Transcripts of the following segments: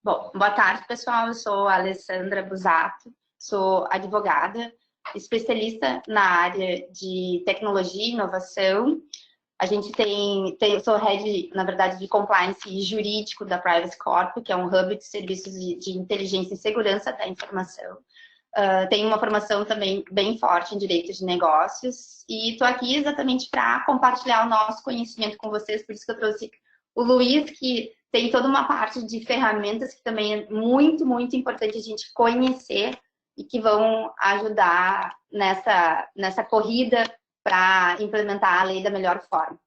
Bom, boa tarde, pessoal. Eu sou a Alessandra Busato, sou advogada, especialista na área de tecnologia e inovação. A gente eu sou head, na verdade, de compliance jurídico da Privacy Corp, que é um hub de serviços de inteligência e segurança da informação. Tenho uma formação também bem forte em direito de negócios e estou aqui exatamente para compartilhar o nosso conhecimento com vocês, por isso que eu trouxe o Luiz, que tem toda uma parte de ferramentas que também é muito, muito importante a gente conhecer e que vão ajudar nessa corrida para implementar a lei da melhor forma.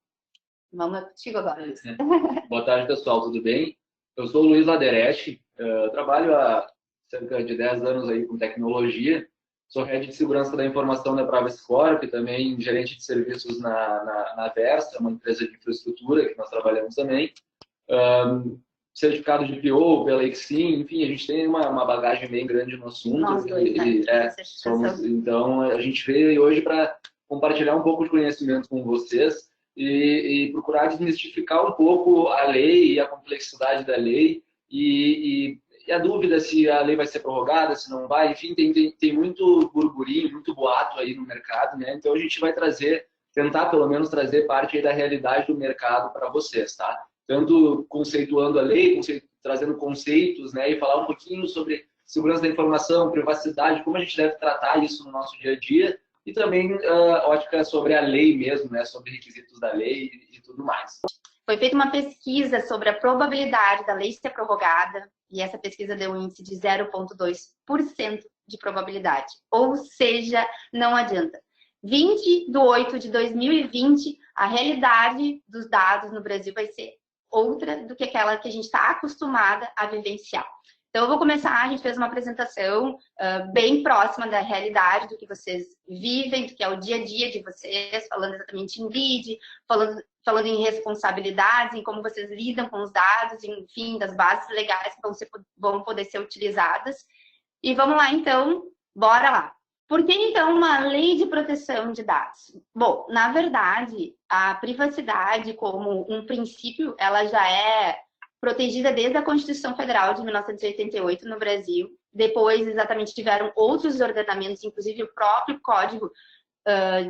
Vamos contigo agora, Luiz. Boa tarde, pessoal, tudo bem? Eu sou o Luiz Laderete, trabalho há cerca de 10 anos aí com tecnologia, sou head de segurança da informação da Privacy Corp, também gerente de serviços na Versa, uma empresa de infraestrutura que nós trabalhamos também. Certificado de PO pela Exim, enfim, a gente tem uma bagagem bem grande no assunto. Nós dois, Então, a gente veio hoje para compartilhar um pouco de conhecimento com vocês e procurar desmistificar um pouco a lei e a complexidade da lei e a dúvida se a lei vai ser prorrogada, se não vai, enfim, tem muito burburinho, muito boato aí no mercado, né? Então, a gente vai tentar pelo menos trazer parte aí da realidade do mercado para vocês, tá? Tanto conceituando a lei, trazendo conceitos, né, e falar um pouquinho sobre segurança da informação, privacidade, como a gente deve tratar isso no nosso dia a dia, e também ótica sobre a lei mesmo, né, sobre requisitos da lei e tudo mais. Foi feita uma pesquisa sobre a probabilidade da lei ser prorrogada, e essa pesquisa deu um índice de 0,2% de probabilidade, ou seja, não adianta. 20/8/2020, a realidade dos dados no Brasil vai ser outra do que aquela que a gente está acostumada a vivenciar. Então, eu vou começar, a gente fez uma apresentação bem próxima da realidade, do que vocês vivem, do que é o dia a dia de vocês, falando exatamente em lead, falando em responsabilidades, em como vocês lidam com os dados, enfim, das bases legais que vão poder ser utilizadas. E vamos lá, então, bora lá. Por que, então, uma lei de proteção de dados? Bom, na verdade, a privacidade como um princípio, ela já é protegida desde a Constituição Federal de 1988 no Brasil. Depois, exatamente, tiveram outros ordenamentos, inclusive o próprio Código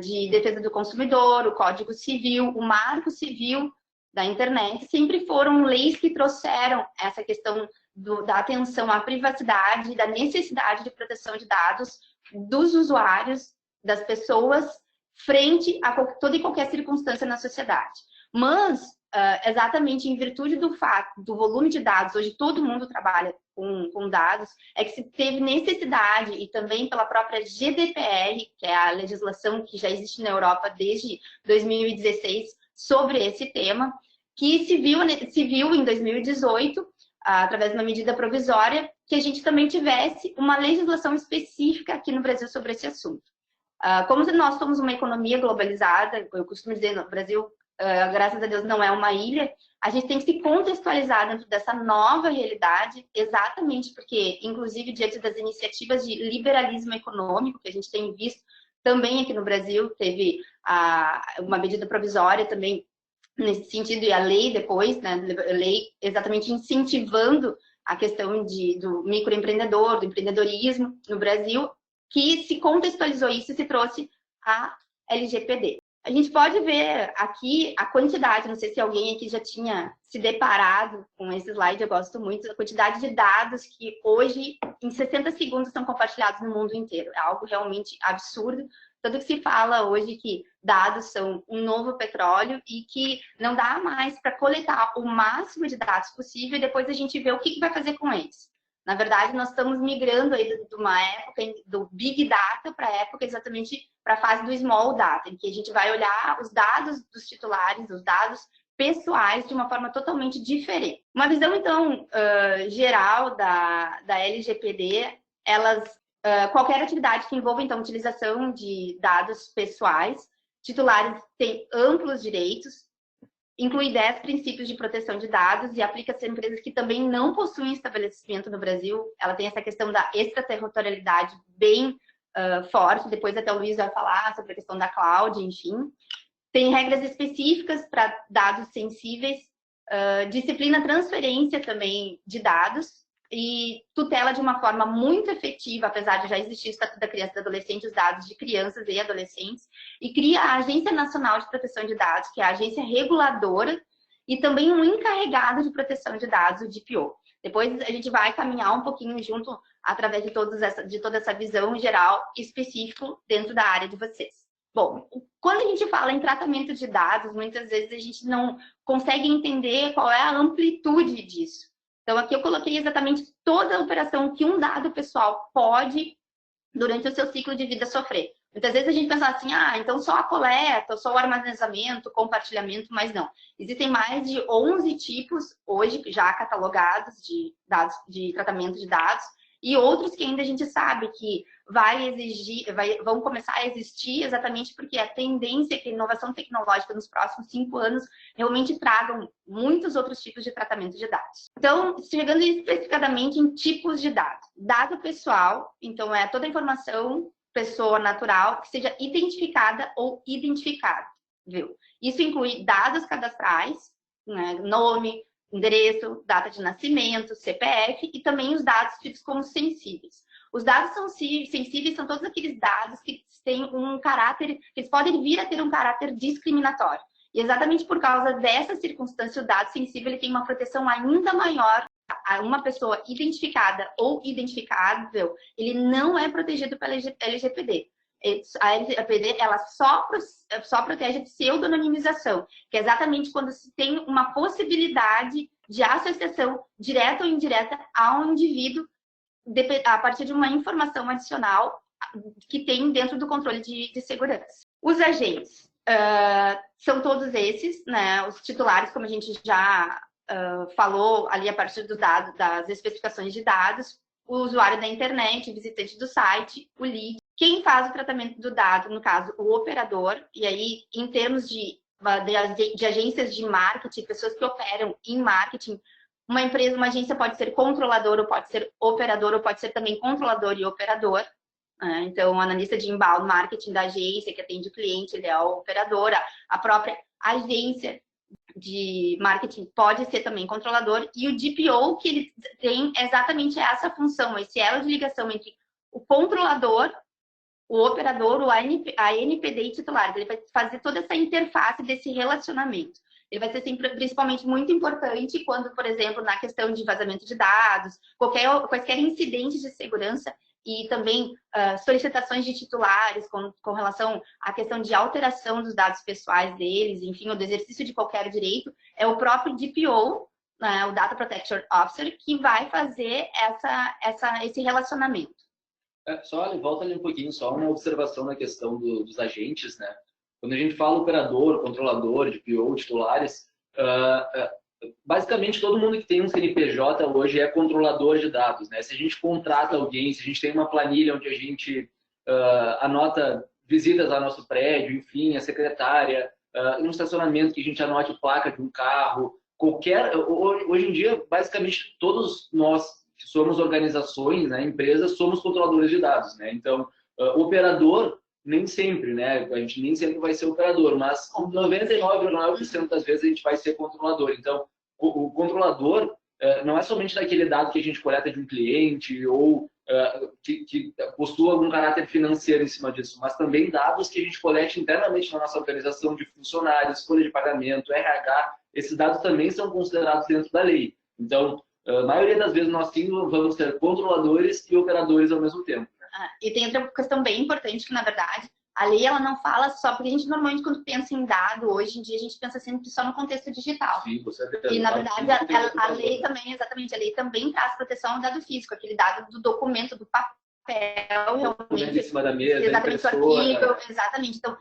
de Defesa do Consumidor, o Código Civil, o Marco Civil da Internet. Sempre foram leis que trouxeram essa questão da atenção à privacidade, da necessidade de proteção de dados dos usuários, das pessoas, frente a toda e qualquer circunstância na sociedade. Mas, exatamente em virtude do fato, do volume de dados, hoje todo mundo trabalha com dados, é que se teve necessidade, e também pela própria GDPR, que é a legislação que já existe na Europa desde 2016, sobre esse tema, que se viu em 2018, através de uma medida provisória, que a gente também tivesse uma legislação específica aqui no Brasil sobre esse assunto. Como nós somos uma economia globalizada, eu costumo dizer, no Brasil, graças a Deus, não é uma ilha, a gente tem que se contextualizar dentro dessa nova realidade, exatamente porque, inclusive, diante das iniciativas de liberalismo econômico que a gente tem visto também aqui no Brasil, teve uma medida provisória também nesse sentido, e a lei depois, né, a lei exatamente incentivando a questão do microempreendedor, do empreendedorismo no Brasil, que se contextualizou isso e se trouxe a LGPD. A gente pode ver aqui a quantidade, não sei se alguém aqui já tinha se deparado com esse slide, eu gosto muito, a quantidade de dados que hoje, em 60 segundos, são compartilhados no mundo inteiro. É algo realmente absurdo. Tanto que se fala hoje que dados são um novo petróleo e que não dá mais para coletar o máximo de dados possível e depois a gente vê o que vai fazer com eles. Na verdade, nós estamos migrando aí de uma época do Big Data para a época exatamente para a fase do Small Data, em que a gente vai olhar os dados dos titulares, os dados pessoais de uma forma totalmente diferente. Uma visão, então, geral da LGPD, qualquer atividade que envolva, então, utilização de dados pessoais, titulares têm amplos direitos, inclui 10 princípios de proteção de dados e aplica-se a empresas que também não possuem estabelecimento no Brasil. Ela tem essa questão da extraterritorialidade bem forte, depois até o Luiz vai falar sobre a questão da cloud, enfim. Tem regras específicas para dados sensíveis, disciplina transferência também de dados, e tutela de uma forma muito efetiva, apesar de já existir o Estatuto da Criança e do Adolescente, os dados de crianças e adolescentes, e cria a Agência Nacional de Proteção de Dados, que é a agência reguladora, e também um encarregado de proteção de dados, o DPO. Depois a gente vai caminhar um pouquinho junto, através de toda essa visão geral específico dentro da área de vocês. Bom, quando a gente fala em tratamento de dados, muitas vezes a gente não consegue entender qual é a amplitude disso. Então, aqui eu coloquei exatamente toda a operação que um dado pessoal pode, durante o seu ciclo de vida, sofrer. Muitas vezes a gente pensa assim, então só a coleta, só o armazenamento, compartilhamento, mas não. Existem mais de 11 tipos, hoje, já catalogados de dados, de tratamento de dados, e outros que ainda a gente sabe que vão começar a existir exatamente porque a tendência é que a inovação tecnológica nos próximos 5 anos realmente tragam muitos outros tipos de tratamento de dados. Então, chegando especificadamente em tipos de dados. Dado pessoal, então é toda a informação pessoa natural que seja identificada ou identificável. Isso inclui dados cadastrais, né, nome, endereço, data de nascimento, CPF e também os dados tidos como sensíveis. Os dados sensíveis são todos aqueles dados que têm um caráter, eles podem vir a ter um caráter discriminatório. E exatamente por causa dessa circunstância, o dado sensível ele tem uma proteção ainda maior. Uma pessoa identificada ou identificável, ele não é protegido pela LGPD. A LGPD ela só protege a pseudonimização, que é exatamente quando se tem uma possibilidade de associação direta ou indireta ao indivíduo a partir de uma informação adicional que tem dentro do controle de segurança. Os agentes são todos esses, né? Os titulares, como a gente já falou ali a partir dos dados, das especificações de dados, o usuário da internet, o visitante do site, o lead. Quem faz o tratamento do dado, no caso, o operador, e aí, em termos de agências de marketing, pessoas que operam em marketing, uma empresa, uma agência pode ser controlador, ou pode ser operador, ou pode ser também controlador e operador. Então, o analista de inbound marketing da agência que atende o cliente, ele é a operadora, a própria agência de marketing pode ser também controlador, e o DPO, que ele tem exatamente essa função, esse elo de ligação entre o controlador, o operador, a NPD e titulares. Ele vai fazer toda essa interface desse relacionamento. Ele vai ser sempre, principalmente muito importante quando, por exemplo, na questão de vazamento de dados, quaisquer incidentes de segurança e também solicitações de titulares com relação à questão de alteração dos dados pessoais deles, enfim, o do exercício de qualquer direito, é o próprio DPO, né, o Data Protection Officer, que vai fazer esse relacionamento. Só volta ali um pouquinho, só uma observação na questão dos agentes, né? Quando a gente fala operador, controlador, DPO, titulares, basicamente todo mundo que tem um CNPJ hoje é controlador de dados, né? Se a gente contrata alguém, se a gente tem uma planilha onde a gente anota visitas ao nosso prédio, enfim, a secretária, um estacionamento que a gente anote placa de um carro, hoje em dia, basicamente todos nós que somos organizações, né, empresas, somos controladores de dados, né? Então, operador, nem sempre, né? A gente nem sempre vai ser operador, mas 99,9% das vezes a gente vai ser controlador. Então, o controlador não é somente daquele dado que a gente coleta de um cliente ou que possua algum caráter financeiro em cima disso, mas também dados que a gente colete internamente na nossa organização de funcionários, folha de pagamento, RH, esses dados também são considerados dentro da lei. Então, a maioria das vezes nós sim vamos ser controladores e operadores ao mesmo tempo. E tem outra questão bem importante que, na verdade, a lei ela não fala só, porque a gente normalmente quando pensa em dado, hoje em dia a gente pensa sempre só no contexto digital. Sim, você e na verdade a lei também, exatamente, a lei também traz proteção ao dado físico, aquele dado do documento, do papel, realmente, em cima da mesa, exatamente, arquivo, exatamente. Então,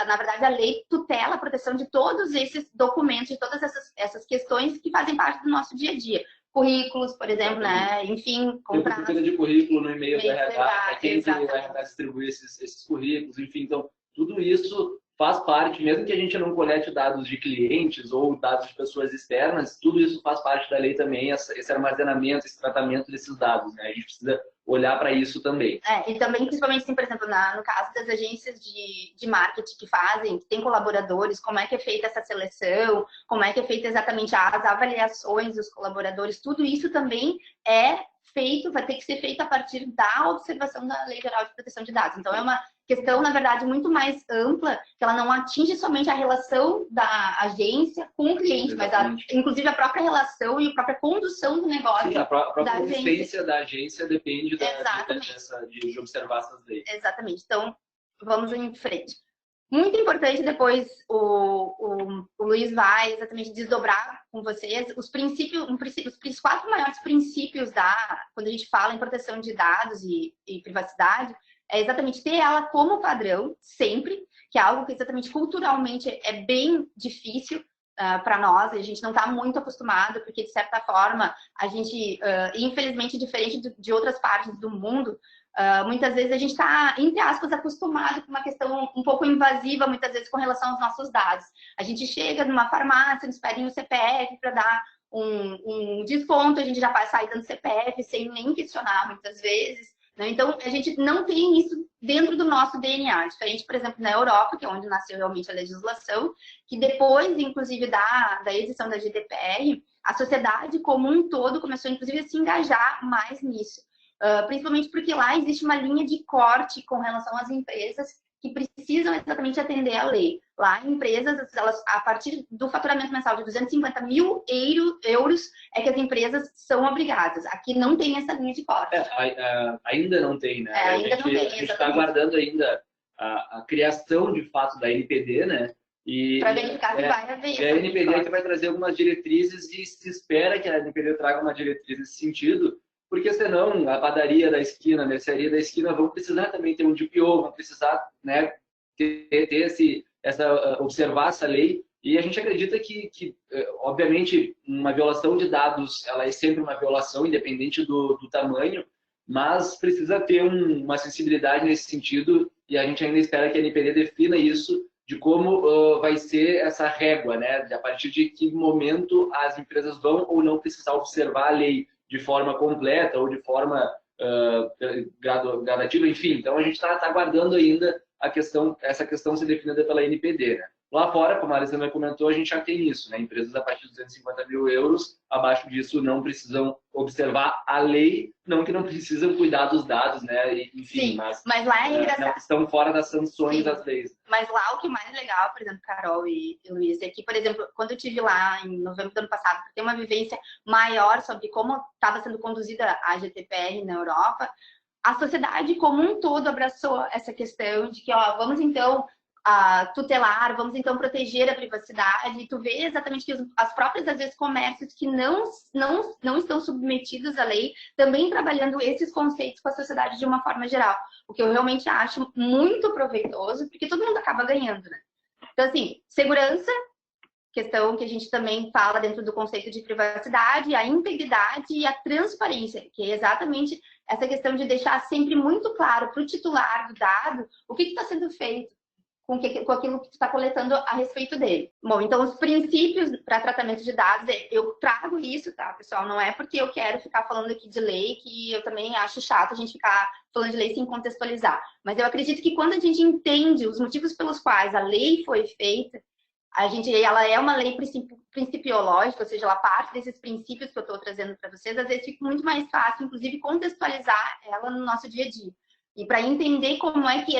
na verdade, a lei tutela a proteção de todos esses documentos, de todas essas questões que fazem parte do nosso dia a dia. Currículos, por exemplo, né? Enfim, contratos. Tem de currículo no e-mail do RH, quem o RH distribui esses currículos, enfim. Então, tudo isso faz parte, mesmo que a gente não colete dados de clientes ou dados de pessoas externas, tudo isso faz parte da lei também, esse armazenamento, esse tratamento desses dados, né? A gente precisa olhar para isso também. E também, principalmente, assim, por exemplo, no caso das agências de marketing que tem colaboradores, como é que é feita essa seleção, como é que é feita exatamente as avaliações dos colaboradores, tudo isso também vai ter que ser feito a partir da observação da Lei Geral de Proteção de Dados. Então, é uma questão, na verdade, muito mais ampla, que ela não atinge somente a relação da agência com o cliente, Exatamente. mas inclusive a própria relação e a própria condução do negócio. Sim, a própria existência da agência depende de observar essas leis. Exatamente. Então, vamos em frente. Muito importante, depois o Luiz vai exatamente desdobrar com vocês os 4 maiores princípios quando a gente fala em proteção de dados e privacidade, é exatamente ter ela como padrão, sempre, que é algo que exatamente culturalmente é bem difícil para nós, a gente não está muito acostumado, porque de certa forma, a gente, infelizmente, diferente de outras partes do mundo, muitas vezes a gente está, entre aspas, acostumado com uma questão um pouco invasiva, muitas vezes, com relação aos nossos dados. A gente chega numa farmácia, nos pedem o CPF para dar um desconto, a gente já vai sair dando CPF sem nem questionar, muitas vezes. Né? Então, a gente não tem isso dentro do nosso DNA. Diferente, por exemplo, na Europa, que é onde nasceu realmente a legislação, que depois, inclusive, da edição da GDPR, a sociedade como um todo começou, inclusive, a se engajar mais nisso. Principalmente porque lá existe uma linha de corte com relação às empresas que precisam exatamente atender a lei. Lá, empresas, elas, a partir do faturamento mensal de 250 mil euros, é que as empresas são obrigadas. Aqui não tem essa linha de corte. Ainda não tem, né? Ainda não tem, a gente está aguardando ainda a criação, de fato, da NPD, né? Para verificar se vai haver. E a NPD que vai trazer algumas diretrizes e se espera que a NPD traga uma diretriz nesse sentido, porque senão a padaria da esquina, a mercearia da esquina vão precisar também ter um DPO, vão precisar, né, observar essa lei. E a gente acredita que, obviamente, uma violação de dados, ela é sempre uma violação, independente do tamanho, mas precisa ter uma sensibilidade nesse sentido, e a gente ainda espera que a NPD defina isso, de como vai ser essa régua, né? A partir de que momento as empresas vão ou não precisar observar a lei de forma completa ou de forma gradativa, enfim. Então, a gente está aguardando ainda essa questão ser definida pela NPD, né? Lá fora, como a Alessandra comentou, a gente já tem isso, né? Empresas a partir de 250 mil euros, abaixo disso não precisam observar a lei, não que não precisam cuidar dos dados, né? Enfim, sim, mas lá é engraçado. Estão fora das sanções das leis. Mas lá o que mais legal, por exemplo, Carol e Luiz, é que, por exemplo, quando eu estive lá em novembro do ano passado, para ter uma vivência maior sobre como estava sendo conduzida a GDPR na Europa, a sociedade como um todo abraçou essa questão de que, vamos então tutelar, vamos então proteger a privacidade, e tu vê exatamente que as próprias, às vezes, comércios que não estão submetidos à lei, também trabalhando esses conceitos com a sociedade de uma forma geral, o que eu realmente acho muito proveitoso, porque todo mundo acaba ganhando, né? Então, assim, segurança, questão que a gente também fala dentro do conceito de privacidade, a integridade e a transparência, que é exatamente essa questão de deixar sempre muito claro para o titular do dado o que está sendo feito com aquilo que tu está coletando a respeito dele. Bom, então os princípios para tratamento de dados, eu trago isso, tá, pessoal? Não é porque eu quero ficar falando aqui de lei, que eu também acho chato a gente ficar falando de lei sem contextualizar. Mas eu acredito que quando a gente entende os motivos pelos quais a lei foi feita, ela é uma lei principiológica, ou seja, ela parte desses princípios que eu estou trazendo para vocês, às vezes fica muito mais fácil, inclusive, contextualizar ela no nosso dia a dia. E para entender como é que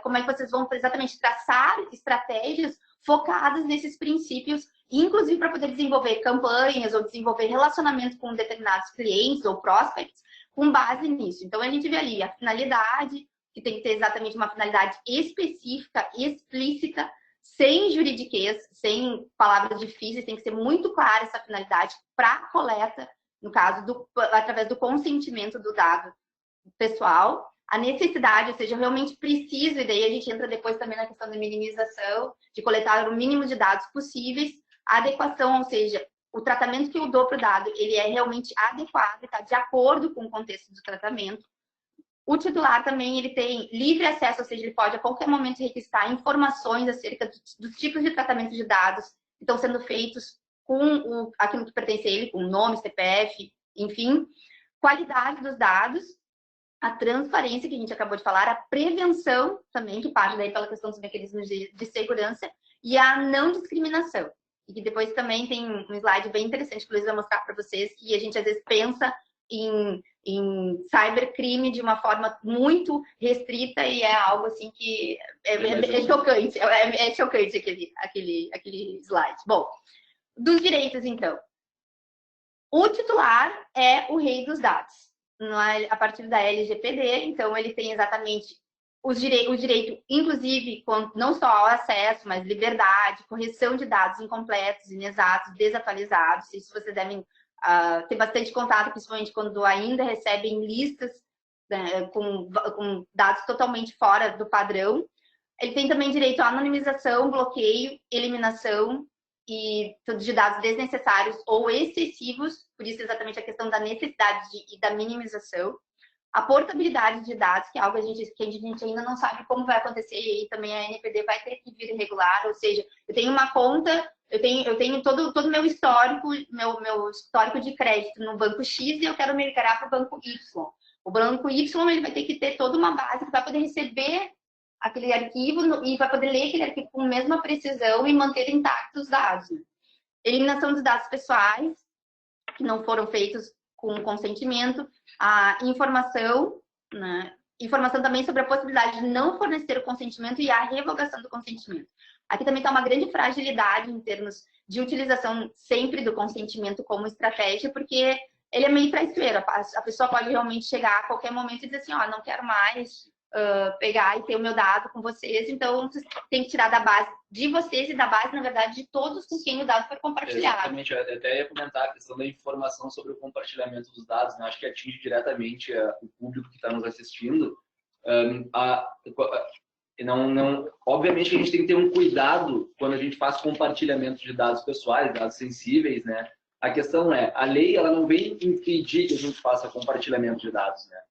como é que vocês vão exatamente traçar estratégias focadas nesses princípios, inclusive para poder desenvolver campanhas ou desenvolver relacionamentos com determinados clientes ou prospects com base nisso. Então, a gente vê ali a finalidade, que tem que ter exatamente uma finalidade específica, explícita, sem juridiquês, sem palavras difíceis, tem que ser muito clara essa finalidade para a coleta, no caso, através do consentimento do dado pessoal. A necessidade, ou seja, eu realmente preciso, e daí a gente entra depois também na questão da minimização, de coletar o mínimo de dados possíveis. A adequação, ou seja, o tratamento que eu dou para o dado, ele é realmente adequado, está de acordo com o contexto do tratamento. O titular também, ele tem livre acesso, ou seja, ele pode a qualquer momento requisitar informações acerca dos tipos de tratamento de dados que estão sendo feitos com aquilo que pertence a ele, com nome, CPF, enfim. Qualidade dos dados, a transparência que a gente acabou de falar, a prevenção também, que parte daí pela questão dos mecanismos de segurança, e a não discriminação. E que depois também tem um slide bem interessante que o Luiz vai mostrar para vocês, que a gente às vezes pensa em cybercrime de uma forma muito restrita e é algo assim que é chocante, é chocante aquele slide. Bom, dos direitos então. O titular é o rei dos dados, a partir da LGPD, então ele tem exatamente o direito, inclusive, não só ao acesso, mas liberdade, correção de dados incompletos, inexatos, desatualizados. Isso vocês devem ter bastante contato, principalmente quando ainda recebem listas, né, com dados totalmente fora do padrão. Ele tem também direito à anonimização, bloqueio, eliminação e de dados desnecessários ou excessivos, por isso exatamente a questão da necessidade e da minimização. A portabilidade de dados, que é algo que a gente ainda não sabe como vai acontecer, e aí também a NPD vai ter que vir regular, ou seja, eu tenho uma conta, eu tenho todo o meu histórico, meu histórico de crédito no banco X e eu quero migrar para o banco Y. O banco Y ele vai ter que ter toda uma base que vai poder receber aquele arquivo e vai poder ler aquele arquivo com a mesma precisão e manter intactos os dados. Eliminação dos dados pessoais, que não foram feitos com consentimento, a informação, né? Informação também sobre a possibilidade de não fornecer o consentimento e a revogação do consentimento. Aqui também está uma grande fragilidade em termos de utilização sempre do consentimento como estratégia, porque ele é meio traiçoeiro. A pessoa pode realmente chegar a qualquer momento e dizer assim, ó, não quero mais pegar e ter o meu dado com vocês, então vocês têm que tirar da base de vocês e da base, na verdade, de todos com quem o dado foi compartilhado. Exatamente, eu até ia comentar a questão da informação sobre o compartilhamento dos dados, né? Acho que atinge diretamente o público que está nos assistindo. Obviamente que a gente tem que ter um cuidado quando a gente faz compartilhamento de dados pessoais, dados sensíveis, né? A questão é, a lei ela não vem impedir que a gente faça compartilhamento de dados, né?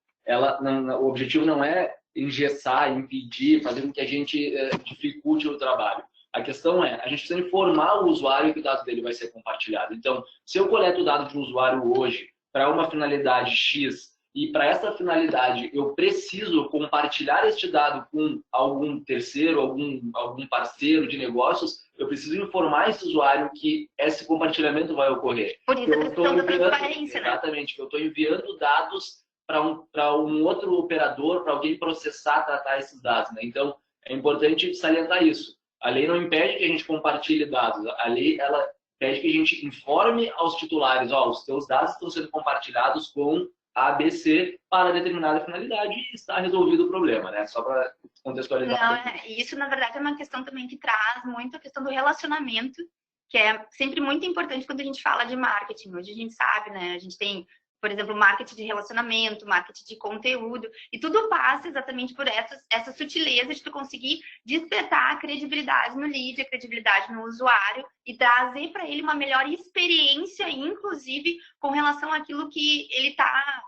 O objetivo não é engessar, impedir, fazer com que a gente dificulte o trabalho. A questão é, a gente precisa informar o usuário que o dado dele vai ser compartilhado. Então, se eu coleto o dado de um usuário hoje para uma finalidade X e para essa finalidade eu preciso compartilhar este dado com algum terceiro, algum parceiro de negócios, eu preciso informar esse usuário que esse compartilhamento vai ocorrer. Por isso a questão da transparência, né? Exatamente, que eu estou enviando dados para um outro operador, para alguém processar, tratar esses dados, né? Então, é importante salientar isso. A lei não impede que a gente compartilhe dados. A lei, ela pede que a gente informe aos titulares, ó, os teus dados estão sendo compartilhados com ABC para determinada finalidade e está resolvido o problema, né? Só para contextualizar. Não, isso, na verdade, é uma questão também que traz muito a questão do relacionamento, que é sempre muito importante quando a gente fala de marketing. Hoje a gente sabe, né? A gente tem, por exemplo, marketing de relacionamento, marketing de conteúdo, e tudo passa exatamente por essa sutileza de tu conseguir despertar a credibilidade no lead, a credibilidade no usuário e trazer para ele uma melhor experiência, inclusive com relação àquilo que ele está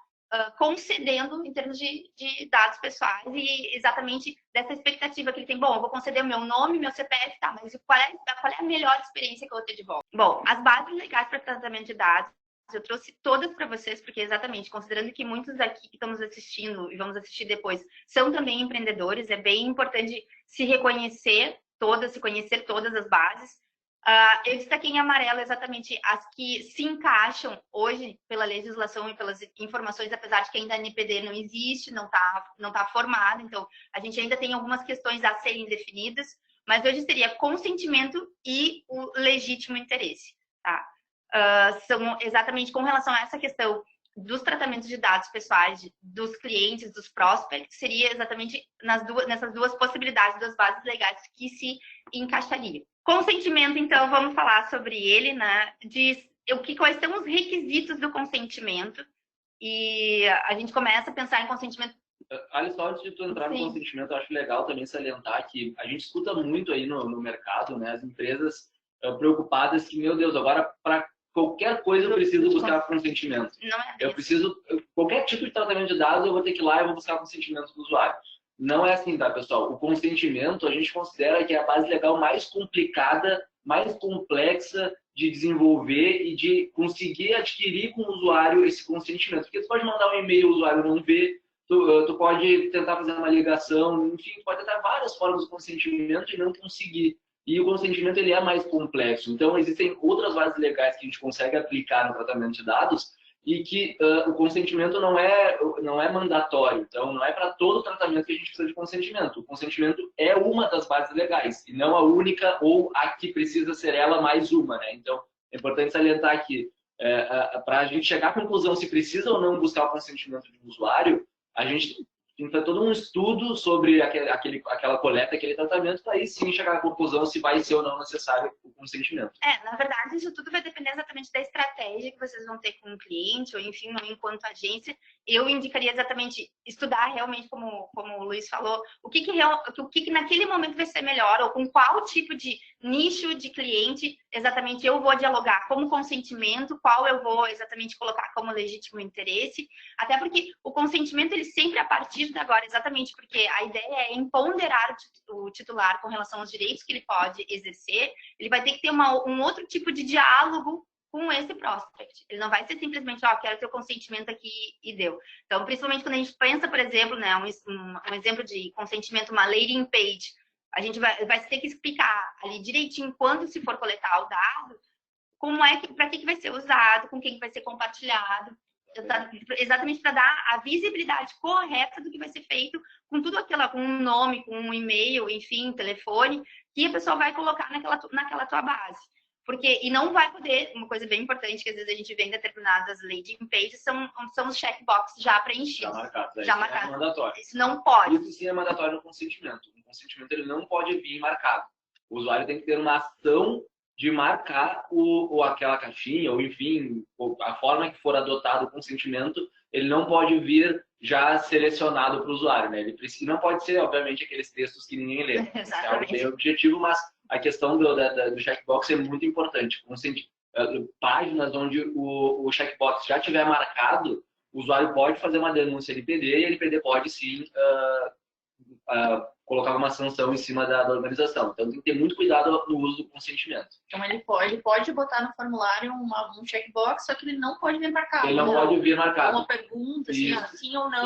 concedendo em termos de dados pessoais e exatamente dessa expectativa que ele tem. Bom, eu vou conceder o meu nome, meu CPF, tá, mas qual é a melhor experiência que eu vou ter de volta? Bom, as bases legais para tratamento de dados, eu trouxe todas para vocês, porque exatamente, considerando que muitos aqui que estamos assistindo e vamos assistir depois, são também empreendedores, é bem importante se conhecer todas as bases. Eu destaquei em amarelo exatamente as que se encaixam hoje pela legislação e pelas informações, apesar de que ainda a NPD não existe, não tá formada, então a gente ainda tem algumas questões a serem definidas, mas hoje seria consentimento e o legítimo interesse, tá? São exatamente com relação a essa questão dos tratamentos de dados pessoais dos clientes, dos prospects, seria exatamente nessas duas possibilidades, das bases legais que se encaixariam. Consentimento, então, vamos falar sobre ele, né? Quais são os requisitos do consentimento, e a gente começa a pensar em consentimento. Alice, só antes de tu entrar no consentimento, eu acho legal também salientar que a gente escuta muito aí no mercado, né? As empresas preocupadas que, meu Deus, agora para qualquer coisa eu preciso buscar consentimento. Não é eu preciso, qualquer tipo de tratamento de dados eu vou ter que ir lá e vou buscar consentimento do usuário. Não é assim, tá, pessoal? O consentimento a gente considera que é a base legal mais complicada, mais complexa de desenvolver e de conseguir adquirir com o usuário esse consentimento. Porque você pode mandar um e-mail, o usuário não vê, tu pode tentar fazer uma ligação, enfim, tu pode tentar várias formas de consentimento e não conseguir. E o consentimento ele é mais complexo. Então, existem outras bases legais que a gente consegue aplicar no tratamento de dados e que o consentimento não é mandatório. Então, não é para todo tratamento que a gente precisa de consentimento. O consentimento é uma das bases legais e não a única ou a que precisa ser ela mais uma, né? Então, é importante salientar que para a gente chegar à conclusão se precisa ou não buscar o consentimento de um usuário, a gente tem que fazer todo um estudo sobre aquela coleta, aquele tratamento, para aí sim chegar à conclusão se vai ser ou não necessário o consentimento. Na verdade, isso tudo vai depender exatamente da estratégia que vocês vão ter com o cliente, ou enfim, ou enquanto agência. Eu indicaria exatamente estudar realmente, como o Luiz falou, o que naquele momento vai ser melhor, ou com qual tipo de nicho de cliente exatamente eu vou dialogar como consentimento, qual eu vou exatamente colocar como legítimo interesse, até porque o consentimento ele sempre a partir de agora, exatamente porque a ideia é empoderar o titular com relação aos direitos que ele pode exercer, ele vai ter que ter um outro tipo de diálogo com esse prospect. Ele não vai ser simplesmente, quero ter o consentimento aqui e deu. Então, principalmente quando a gente pensa, por exemplo, né, um exemplo de consentimento, uma landing page, a gente vai ter que explicar ali direitinho quando se for coletar o dado, para que vai ser usado, com quem vai ser compartilhado, exatamente para dar a visibilidade correta do que vai ser feito com tudo aquilo, com um nome, com um e-mail, enfim, telefone, que a pessoa vai colocar naquela tua base. E não vai poder, uma coisa bem importante que às vezes a gente vê em determinadas landing pages, são os checkboxes já preenchidos. Já marcados. É mandatório. Isso não pode. Isso sim é mandatório no consentimento. O consentimento ele não pode vir marcado. O usuário tem que ter uma ação de marcar aquela caixinha, ou enfim, a forma que for adotado o consentimento, ele não pode vir já selecionado para o usuário, né? Ele não pode ser, obviamente, aqueles textos que ninguém lê. É algo bem objetivo, mas a questão do checkbox é muito importante. Páginas onde o checkbox já tiver marcado, o usuário pode fazer uma denúncia LPD e a LPD pode sim colocar uma sanção em cima da organização. Então tem que ter muito cuidado no uso do consentimento. Então ele pode botar no formulário um checkbox, só que ele não pode vir marcado. Ele não pode vir marcado. Uma pergunta, assim, sim ou não.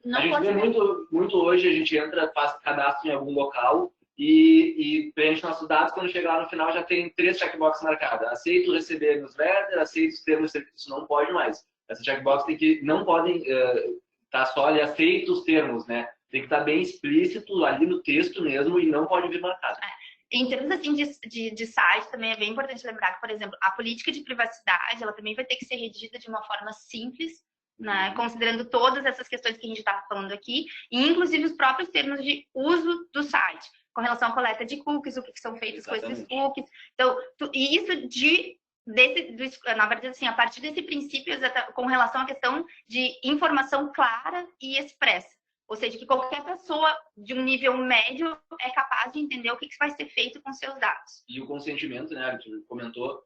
Não a gente vê muito hoje, a gente entra, faz cadastro em algum local e preenche nossos dados, quando chegar lá no final já tem 3 checkboxes marcados. Aceito receber newsletter, aceito os termos de serviço, não pode mais. Essas checkboxes não podem estar só ali, aceito os termos, né? Tem que estar bem explícito ali no texto mesmo e não pode vir marcado. Em termos assim, de site, também é bem importante lembrar que, por exemplo, a política de privacidade ela também vai ter que ser redigida de uma forma simples, né, considerando todas essas questões que a gente está falando aqui, e inclusive os próprios termos de uso do site, com relação à coleta de cookies, o que são feitos com esses cookies. Então, e isso na verdade, assim, a partir desse princípio, com relação à questão de informação clara e expressa. Ou seja, que qualquer pessoa de um nível médio é capaz de entender o que vai ser feito com seus dados. E o consentimento, né, Arthur comentou,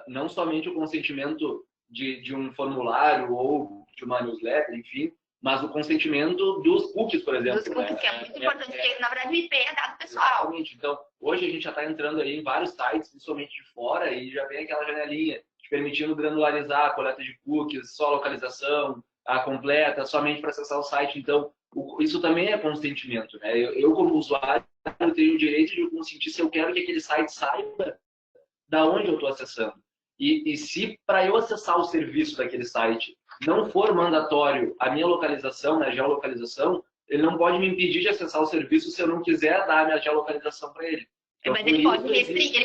não somente o consentimento de um formulário ou de uma newsletter, enfim, mas o consentimento dos cookies, por exemplo. Dos cookies, que é muito importante, porque na verdade o IP é dado pessoal. Exatamente. Então, hoje a gente já está entrando aí em vários sites, principalmente de fora, e já vem aquela janelinha te permitindo granularizar a coleta de cookies, só localização, a completa, somente para acessar o site. Então, isso também é consentimento, né? Eu como usuário, tenho o direito de consentir se eu quero que aquele site saiba da onde eu estou acessando. E se para eu acessar o serviço daquele site não for mandatório a minha localização, né, geolocalização, ele não pode me impedir de acessar o serviço se eu não quiser dar a minha geolocalização para ele. Então, mas ele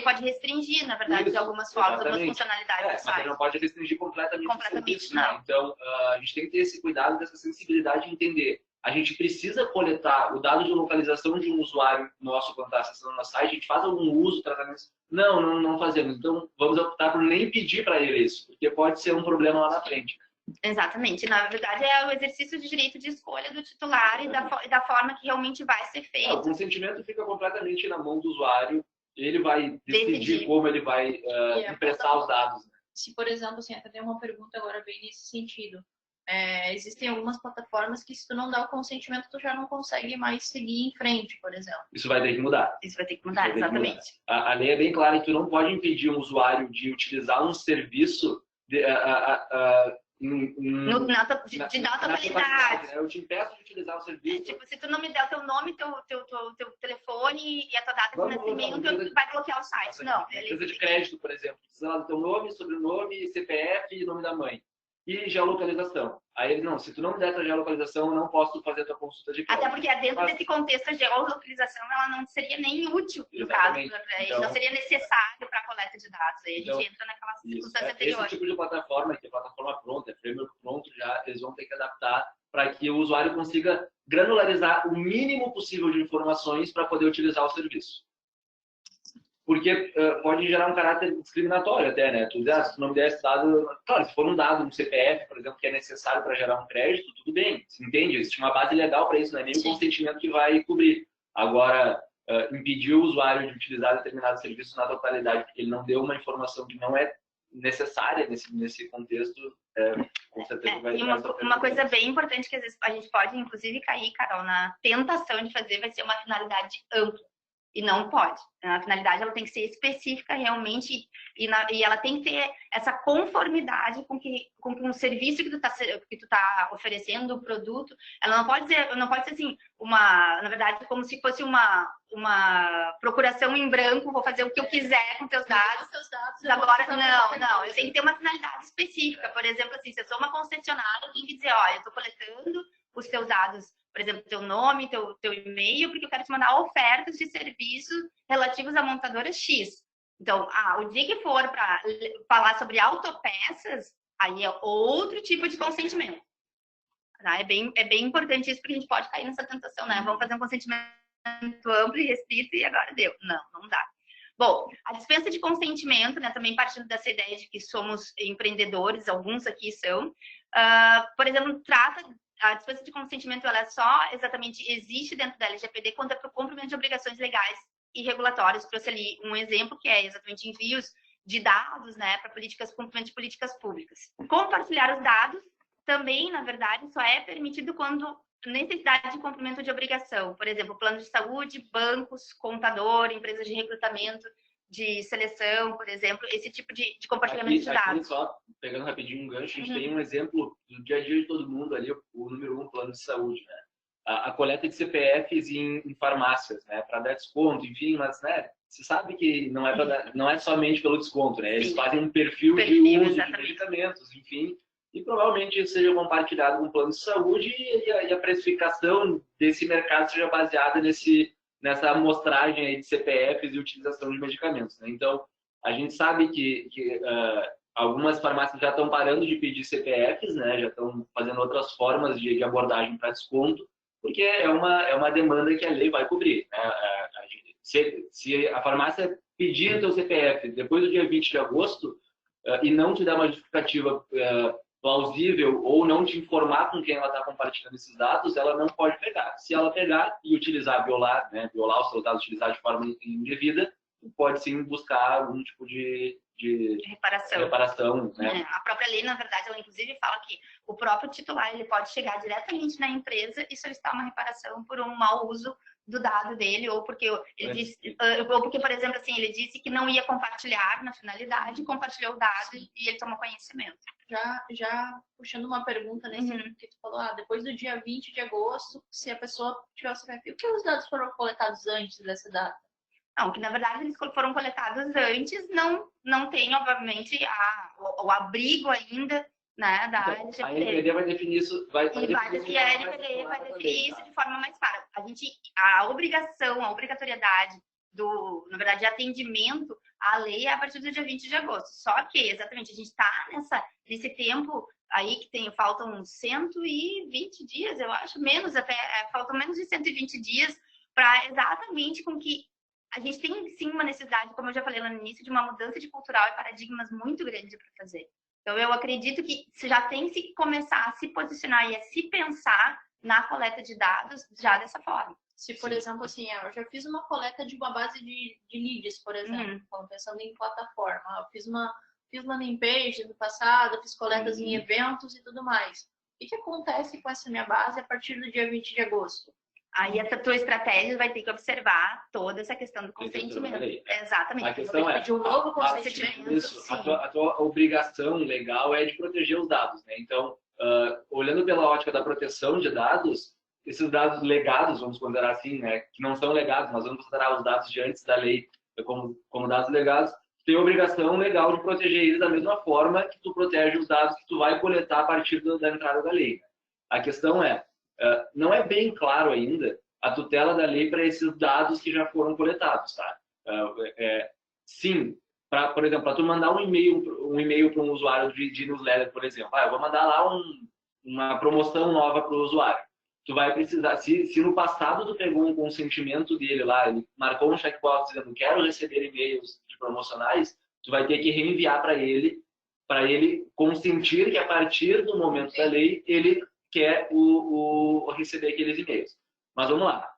pode restringir, na verdade, algumas formas, algumas funcionalidades do site. Mas ele não pode restringir completamente o serviço, não. Né? Então, a gente tem que ter esse cuidado, dessa sensibilidade de entender. A gente precisa coletar o dado de localização de um usuário nosso quando está acessando o nosso site. A gente faz algum uso, tratamento? Não fazemos. Então, vamos optar por nem pedir para ele isso, porque pode ser um problema lá na frente. Exatamente. Na verdade, é o exercício de direito de escolha do titular e da forma que realmente vai ser feito. O consentimento fica completamente na mão do usuário. Ele vai decidir como ele vai emprestar os dados. Se, por exemplo, assim, até tem uma pergunta agora bem nesse sentido. Existem algumas plataformas que se tu não dá o consentimento, tu já não consegue mais seguir em frente, por exemplo. Isso vai ter que mudar. Isso vai ter que mudar, exatamente. A lei é bem clara que tu não pode impedir um usuário de utilizar um serviço de data validade. Né? Eu te impeço de utilizar o serviço. Tipo, se tu não me der o teu nome, teu telefone e a tua data de nascimento, tu vai bloquear o site. Não. Empresa de crédito, por exemplo. Precisa lá do teu nome, sobrenome, CPF e nome da mãe. E geolocalização. Aí ele, não, se tu não me der a geolocalização, eu não posso fazer a tua consulta de crédito. Até porque dentro desse contexto, a geolocalização, ela não seria nem útil, no caso. Então, não seria necessário para a coleta de dados. Aí a gente entra naquela circunstância anterior. Esse tipo de plataforma, que é plataforma pronta, é framework pronto, já eles vão ter que adaptar para que o usuário consiga granularizar o mínimo possível de informações para poder utilizar o serviço. Porque pode gerar um caráter discriminatório até, né? Tu diz, se tu não me der esse dado... Claro, se for um dado, um CPF, por exemplo, que é necessário para gerar um crédito, tudo bem, se entende? Existe uma base legal para isso, não é nem o consentimento que vai cobrir. Agora, impedir o usuário de utilizar determinado serviço na totalidade porque ele não deu uma informação que não é necessária nesse contexto, com certeza vai... E uma coisa bem importante que às vezes a gente pode, inclusive, cair, Carol, na tentação de fazer, vai ser uma finalidade ampla. E não pode. A finalidade ela tem que ser específica realmente e ela tem que ter essa conformidade com o serviço que tu tá oferecendo, o produto. Ela não pode ser assim, na verdade, como se fosse uma procuração em branco, vou fazer o que eu quiser com teus dados. Agora, não, eu tenho que ter uma finalidade específica. Por exemplo, assim, se eu sou uma concessionária, eu tenho que dizer, olha, eu estou coletando os teus dados, por exemplo, teu nome, teu e-mail, porque eu quero te mandar ofertas de serviços relativos à montadora X. Então, o dia que for para falar sobre autopeças, aí é outro tipo de consentimento. Tá? É bem importante isso, porque a gente pode cair nessa tentação, né? Vamos fazer um consentimento amplo e restrito e agora deu. Não dá. Bom, a dispensa de consentimento, né, também partindo dessa ideia de que somos empreendedores, alguns aqui são, por exemplo, a dispensa de consentimento, ela só exatamente existe dentro da LGPD quando é para o cumprimento de obrigações legais e regulatórias. Trouxe ali um exemplo que é exatamente envios de dados, né, para cumprimento de políticas públicas. Compartilhar os dados também, na verdade, só é permitido quando necessidade de cumprimento de obrigação. Por exemplo, plano de saúde, bancos, contador, empresas de recrutamento, de seleção, por exemplo, esse tipo de compartilhamento de dados. Aqui, só pegando rapidinho um gancho, a gente tem um exemplo do dia a dia de todo mundo ali, o número 1, plano de saúde, né? A coleta de CPFs em farmácias, né? Para dar desconto, enfim, mas, né? Você sabe que não é somente pelo desconto, né? Eles fazem um perfil de uso de medicamentos, enfim, e provavelmente isso seja compartilhado com o plano de saúde e a precificação desse mercado seja baseada nessa amostragem aí de CPFs e utilização de medicamentos, né? Então, a gente sabe que algumas farmácias já estão parando de pedir CPFs, né? Já estão fazendo outras formas de abordagem para desconto, porque é uma demanda que a lei vai cobrir, né? Se a farmácia pedir o teu CPF depois do dia 20 de agosto e não te dar uma justificativa plausível ou não te informar com quem ela está compartilhando esses dados, ela não pode pegar. Se ela pegar e utilizar, violar os seus dados, utilizar de forma indevida, pode sim buscar algum tipo de reparação, né? A própria lei, na verdade, ela inclusive fala que o próprio titular ele pode chegar diretamente na empresa e solicitar uma reparação por um mau uso do dado dele, ou porque ele disse, ou porque, por exemplo, assim, ele disse que não ia compartilhar na finalidade, compartilhou o dado e ele tomou conhecimento. Já puxando uma pergunta nesse que tu falou, depois do dia 20 de agosto, se a pessoa tiver o CPF, o que os dados foram coletados antes dessa data? Não, que na verdade eles foram coletados antes, não tem, obviamente, o abrigo ainda, né, da LGPD. A NPD vai definir isso, a NPD vai definir isso de forma mais clara. A obrigatoriedade na verdade, de atendimento à lei é a partir do dia 20 de agosto. Só que, exatamente, a gente está nesse tempo aí que faltam 120 dias, eu acho, menos até, faltam menos de 120 dias para exatamente com que a gente tem, sim, uma necessidade, como eu já falei lá no início, de uma mudança de cultural e paradigmas muito grande para fazer. Então, eu acredito que já tem que começar a se posicionar e a se pensar na coleta de dados já dessa forma. Se, por exemplo, assim, eu já fiz uma coleta de uma base de leads, por exemplo, pensando em plataforma. Eu fiz landing page no passado, fiz coletas em eventos e tudo mais. O que acontece com essa minha base a partir do dia 20 de agosto? Aí essa tua estratégia vai ter que observar toda essa questão do consentimento. Exatamente. A questão é, de um novo consentimento. Isso, a tua obrigação legal é de proteger os dados, né? Então, olhando pela ótica da proteção de dados, esses dados legados, vamos considerar assim, né? Que não são legados, mas vamos considerar os dados de antes da lei como dados legados, tem a obrigação legal de proteger eles da mesma forma que tu protege os dados que tu vai coletar a partir da entrada da lei. A questão é, não é bem claro ainda a tutela da lei para esses dados que já foram coletados, tá? Sim, por exemplo, para tu mandar um e-mail para um usuário de newsletter, por exemplo, eu vou mandar lá uma promoção nova para o usuário. Tu vai precisar, se no passado tu pegou um consentimento dele lá, ele marcou um checkbox dizendo quero receber e-mails de promocionais, tu vai ter que reenviar para ele consentir que a partir do momento da lei ele quer receber aqueles e-mails. Mas vamos lá.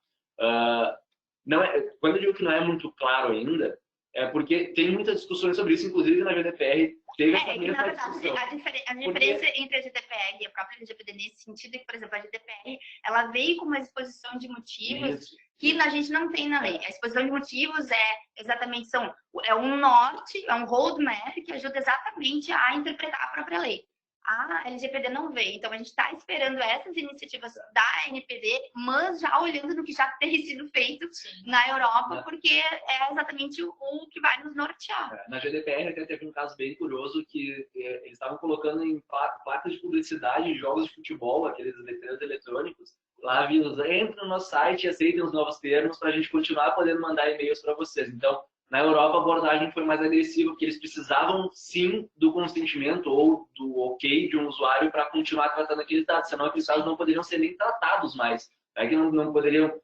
Quando eu digo que não é muito claro ainda, é porque tem muitas discussões sobre isso, inclusive na GDPR teve essa mesma discussão. A diferença entre a GDPR e a própria LGPD nesse sentido é que, por exemplo, a GDPR ela veio com uma exposição de motivos que a gente não tem na lei. A exposição de motivos é um norte, é um roadmap que ajuda exatamente a interpretar a própria lei. A LGPD não veio, então a gente está esperando essas iniciativas da NPD, mas já olhando no que já tem sido feito na Europa, porque é exatamente o que vai nos nortear. Na GDPR até teve um caso bem curioso que eles estavam colocando em placas de publicidade de jogos de futebol, aqueles letreiros eletrônicos, lá avisos, entre no nosso site e aceitem os novos termos para a gente continuar podendo mandar e-mails para vocês. Então, na Europa, a abordagem foi mais agressiva, porque eles precisavam, sim, do consentimento ou do ok de um usuário para continuar tratando aqueles dados, senão aqueles dados não poderiam ser nem tratados mais. É que não poderiam...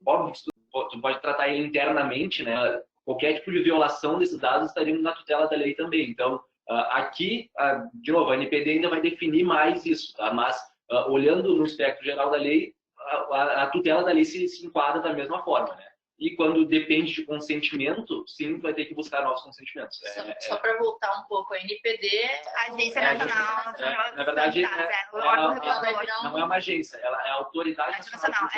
óbvio que tu pode tratar ele internamente, né? Qualquer tipo de violação desses dados estaria na tutela da lei também. Então, aqui, de novo, a NPD ainda vai definir mais isso, tá? Mas, olhando no espectro geral da lei, a tutela da lei se enquadra da mesma forma, né? E quando depende de consentimento, sim, vai ter que buscar novos consentimentos. Só para voltar um pouco, a NPD... A Agência Nacional... Na verdade, não é uma agência, ela é a Autoridade Nacional.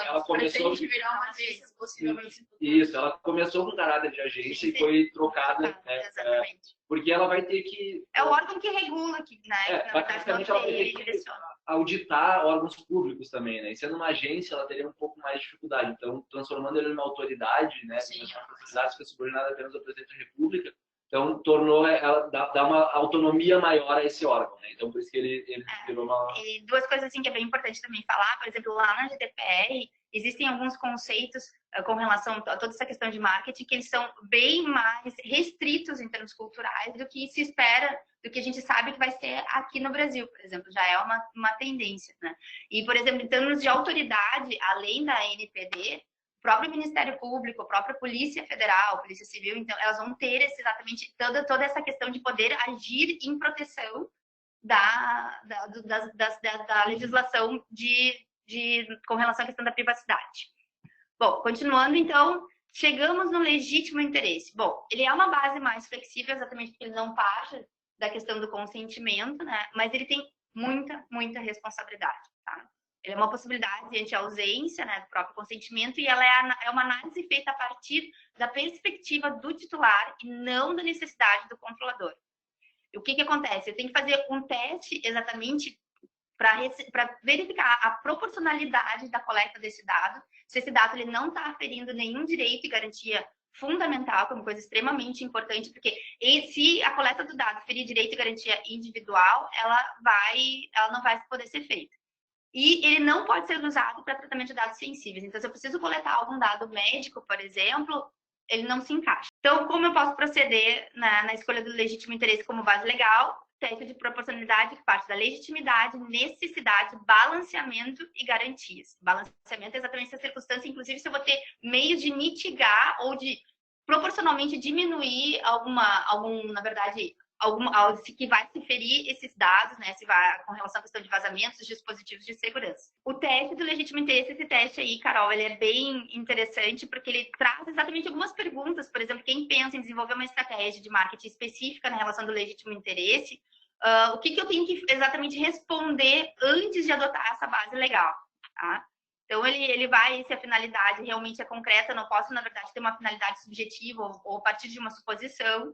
Ela começou... virar uma agência, possivelmente. Isso, ela começou com caráter de agência e foi trocada... Exatamente. Porque ela vai ter que... É o órgão que regula aqui, né? Basicamente, ela vai ter que auditar órgãos públicos também, né? E sendo uma agência, ela teria um pouco mais de dificuldade. Então, transformando ele numa autoridade, né? Com as facilidades que é subordinada apenas ao presidente da República, então tornou ela dá uma autonomia maior a esse órgão, né? Então, por isso que ele virou uma... E duas coisas assim que é bem importante também falar, por exemplo, lá na GDPR, existem alguns conceitos com relação a toda essa questão de marketing que eles são bem mais restritos em termos culturais do que se espera, do que a gente sabe que vai ser aqui no Brasil, por exemplo, já é uma tendência, né? E, por exemplo, em termos de autoridade, além da NPD, o próprio Ministério Público, a própria Polícia Federal, Polícia Civil, então, elas vão ter exatamente toda essa questão de poder agir em proteção da legislação com relação à questão da privacidade. Bom, continuando, então, chegamos no legítimo interesse. Bom, ele é uma base mais flexível, exatamente porque ele não parte da questão do consentimento, né? Mas ele tem muita responsabilidade, tá? Ele é uma possibilidade diante a ausência, né, do próprio consentimento, e ela é uma análise feita a partir da perspectiva do titular e não da necessidade do controlador. E o que acontece? Eu tenho que fazer um teste exatamente para verificar a proporcionalidade da coleta desse dado, se esse dado ele não está aferindo nenhum direito e garantia fundamental, que é uma coisa extremamente importante, porque se a coleta do dado ferir direito e garantia individual, ela não vai poder ser feita. E ele não pode ser usado para tratamento de dados sensíveis. Então, se eu preciso coletar algum dado médico, por exemplo, ele não se encaixa. Então, como eu posso proceder na escolha do legítimo interesse como base legal? Teste de proporcionalidade que parte da legitimidade, necessidade, balanceamento e garantias. Balanceamento é exatamente essa circunstância, inclusive se eu vou ter meios de mitigar ou de proporcionalmente diminuir na verdade, que vai se ferir esses dados, né, se vai com relação à questão de vazamentos, dispositivos de segurança. O teste do legítimo interesse, esse teste aí, Carol, ele é bem interessante porque ele traz exatamente algumas perguntas, por exemplo, quem pensa em desenvolver uma estratégia de marketing específica na relação do legítimo interesse, o que eu tenho que exatamente responder antes de adotar essa base legal, tá? Então, ele vai, se a finalidade realmente é concreta, eu não posso, na verdade, ter uma finalidade subjetiva ou a partir de uma suposição.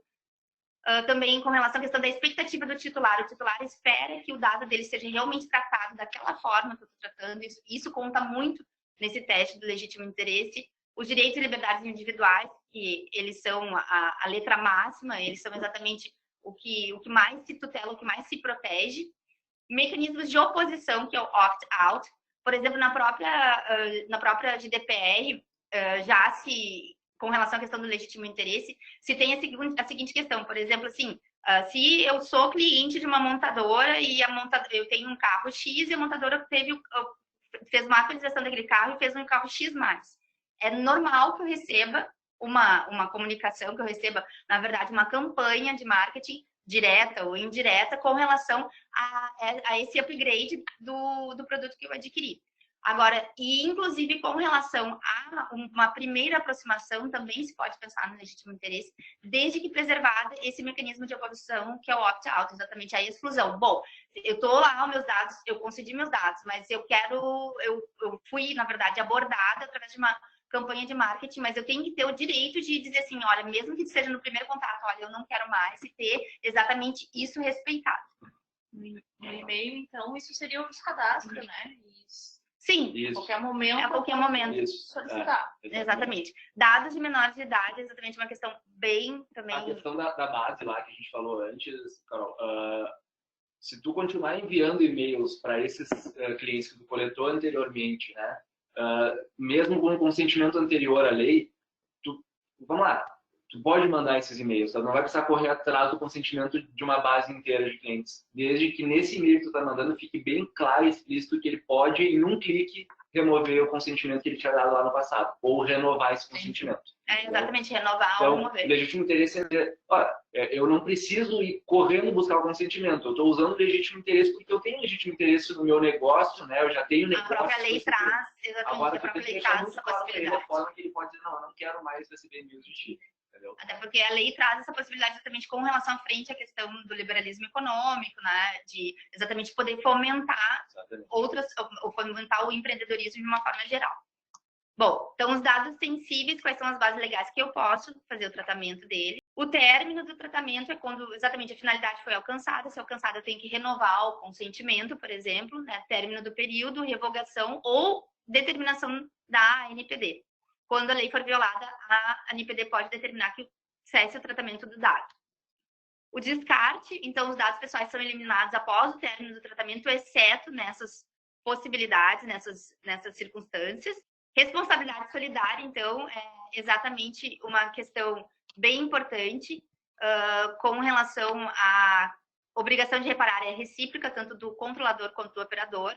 Também com relação à questão da expectativa do titular. O titular espera que o dado dele seja realmente tratado daquela forma que eu estou tratando. Isso conta muito nesse teste do legítimo interesse. Os direitos e liberdades individuais, que eles são a letra máxima, eles são exatamente o que mais se tutela, o que mais se protege. Mecanismos de oposição, que é o opt-out. Por exemplo, na própria GDPR, com relação à questão do legítimo interesse, se tem a seguinte questão, por exemplo, assim, se eu sou cliente de uma montadora e eu tenho um carro X e a montadora fez uma atualização daquele carro e fez um carro X+. É normal que eu receba uma comunicação, que eu receba, na verdade, uma campanha de marketing direta ou indireta com relação a esse upgrade do produto que eu adquiri. Agora, e inclusive com relação a uma primeira aproximação, também se pode pensar no legítimo interesse, desde que preservada esse mecanismo de oposição, que é o opt-out, exatamente a exclusão. Bom, eu estou lá, meus dados, eu concedi meus dados, mas eu fui, na verdade, abordada através de uma campanha de marketing, mas eu tenho que ter o direito de dizer assim, olha, mesmo que seja no primeiro contato, olha, eu não quero mais, e ter exatamente isso respeitado. No e-mail, então, isso seria o cadastro, né? Sim, a qualquer momento. A qualquer momento. Isso. Solicitar. Exatamente. Dados de menores de idade, exatamente uma questão bem também. A questão da base lá que a gente falou antes, Carol, se tu continuar enviando e-mails para esses clientes que tu coletou anteriormente, né? Mesmo com o consentimento anterior à lei, vamos lá, tu pode mandar esses e-mails, tá? Não vai precisar correr atrás do consentimento de uma base inteira de clientes, desde que nesse e-mail que tu está mandando fique bem claro e explícito que ele pode, em um clique, remover o consentimento que ele tinha dado lá no passado, ou renovar esse consentimento. Exatamente, renovar então, ou remover. O legítimo interesse é dizer, eu não preciso ir correndo buscar o consentimento, eu estou usando o legítimo interesse porque eu tenho legítimo interesse no meu negócio, né? Eu já tenho negócio. A própria lei traz, exatamente, agora, a própria lei traz essa possibilidade. Da forma que ele pode dizer, não, eu não quero mais receber e-mails de ti. Entendeu? Até porque a lei traz essa possibilidade exatamente com relação à frente à questão do liberalismo econômico, né? De exatamente poder fomentar ou fomentar o empreendedorismo de uma forma geral. Bom, então os dados sensíveis, quais são as bases legais que eu posso fazer o tratamento dele? O término do tratamento é quando exatamente a finalidade foi alcançada. Se alcançada, eu tenho que renovar o consentimento, por exemplo, né? Término do período, revogação ou determinação da ANPD. Quando a lei for violada, a ANPD pode determinar que cesse o tratamento do dado. O descarte, então os dados pessoais são eliminados após o término do tratamento, exceto nessas possibilidades, nessas circunstâncias. Responsabilidade solidária, então, é exatamente uma questão bem importante com relação à obrigação de reparar, é recíproca, tanto do controlador quanto do operador.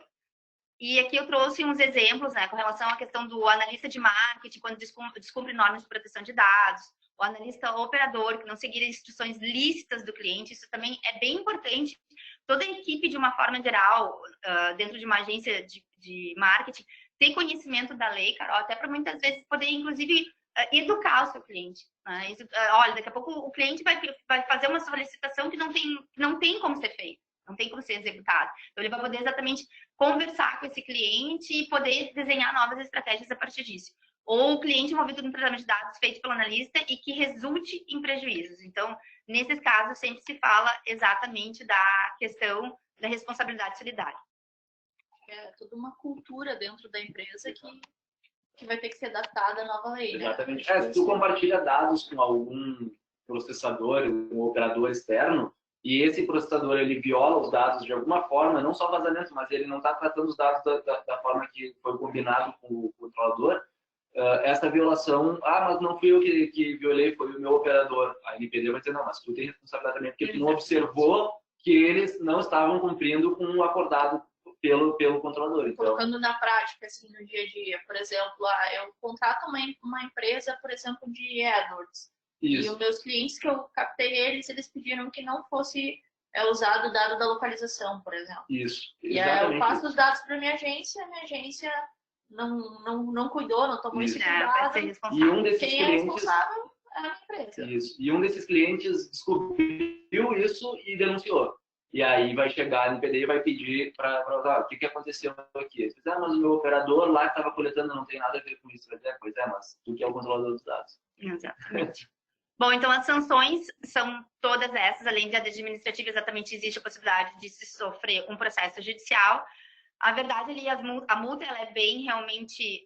E aqui eu trouxe uns exemplos, né, com relação à questão do analista de marketing, quando descumpre normas de proteção de dados, o analista operador, que não seguir instruções lícitas do cliente, isso também é bem importante. Toda a equipe, de uma forma geral, dentro de uma agência de marketing, ter conhecimento da lei, Carol, até para muitas vezes poder, inclusive, educar o seu cliente. Né? Olha, daqui a pouco o cliente vai fazer uma solicitação que não tem como ser feita. Não tem como ser executado. Então, ele vai poder exatamente conversar com esse cliente e poder desenhar novas estratégias a partir disso. Ou o cliente envolvido no tratamento de dados feito pelo analista e que resulte em prejuízos. Então, nesses casos, sempre se fala exatamente da questão da responsabilidade solidária. É toda uma cultura dentro da empresa que vai ter que ser adaptada à nova lei. Exatamente. Né? Se tu compartilha dados com algum processador, um operador externo, e esse processador ele viola os dados de alguma forma, não só vazamento, mas ele não está tratando os dados da forma que foi combinado com o controlador, essa violação, mas não fui eu que violei, foi o meu operador. A NPD vai dizer, não, mas tu tem responsabilidade também, porque tu não observou que eles não estavam cumprindo com o acordado pelo controlador. Então, colocando na prática, assim, no dia a dia, por exemplo, eu contrato uma empresa, por exemplo, de AdWords. Isso. E os meus clientes que eu captei eles pediram que não fosse usado o dado da localização, por exemplo. Isso. E aí eu passo os dados para minha agência não cuidou, não tomou esse cuidado. E um desses Quem clientes... é responsável é a empresa. Isso. E um desses clientes descobriu isso e denunciou. E aí vai chegar a NPD e vai pedir para o que aconteceu aqui. Eles dizem, mas o meu operador lá que estava coletando não tem nada a ver com isso. Vai dizer, pois é, mas tu que é o controlador dos dados. Exatamente. Bom, então as sanções são todas essas, além de administrativa, exatamente existe a possibilidade de se sofrer um processo judicial. A verdade ali, a multa ela é bem realmente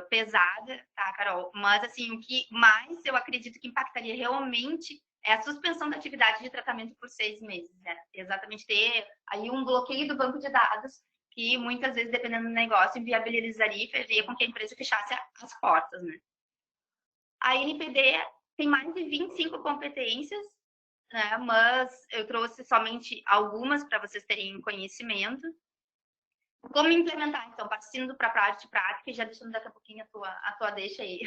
pesada, tá, Carol? Mas assim, o que mais eu acredito que impactaria realmente é a suspensão da atividade de tratamento por 6 meses, né? Exatamente ter aí um bloqueio do banco de dados que muitas vezes, dependendo do negócio, inviabilizaria e faria com que a empresa fechasse as portas, né? A NPD tem mais de 25 competências, né? Mas eu trouxe somente algumas para vocês terem conhecimento. Como implementar, então, partindo para a parte prática, e já deixando daqui a pouquinho a tua deixa aí.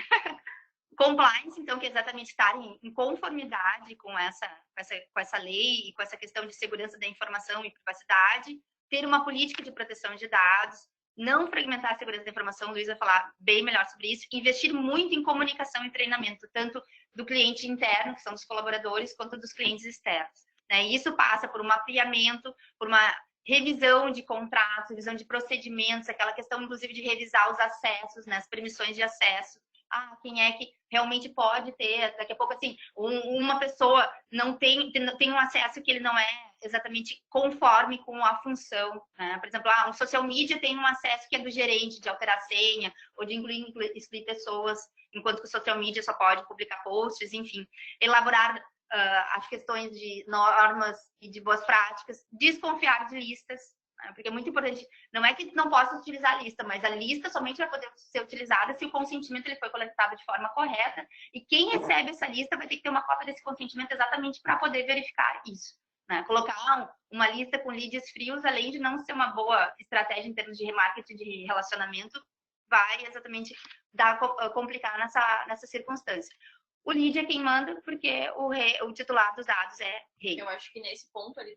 Compliance, então, que é exatamente estar em conformidade com essa lei e com essa questão de segurança da informação e privacidade, ter uma política de proteção de dados, não fragmentar a segurança da informação, o Luiz vai falar bem melhor sobre isso, investir muito em comunicação e treinamento, tanto do cliente interno, que são os colaboradores, quanto dos clientes externos. Né? E isso passa por um mapeamento, por uma revisão de contratos, revisão de procedimentos, aquela questão, inclusive, de revisar os acessos, né, as permissões de acesso. Quem é que realmente pode ter, daqui a pouco, assim, uma pessoa não tem um acesso que ele não é exatamente conforme com a função, né? Por exemplo, um social media tem um acesso que é do gerente, de alterar senha, ou de excluir pessoas, enquanto que o social media só pode publicar posts, enfim. Elaborar as questões de normas e de boas práticas, desconfiar de listas, né? Porque é muito importante, não é que não possa utilizar a lista, mas a lista somente vai poder ser utilizada se o consentimento ele foi coletado de forma correta, e quem recebe essa lista vai ter que ter uma cópia desse consentimento exatamente para poder verificar isso. Né? Colocar uma lista com leads frios, além de não ser uma boa estratégia em termos de remarketing, de relacionamento, vai exatamente complicar nessa circunstância. O lead é quem manda, porque o titular dos dados é rei. Eu acho que nesse ponto ali,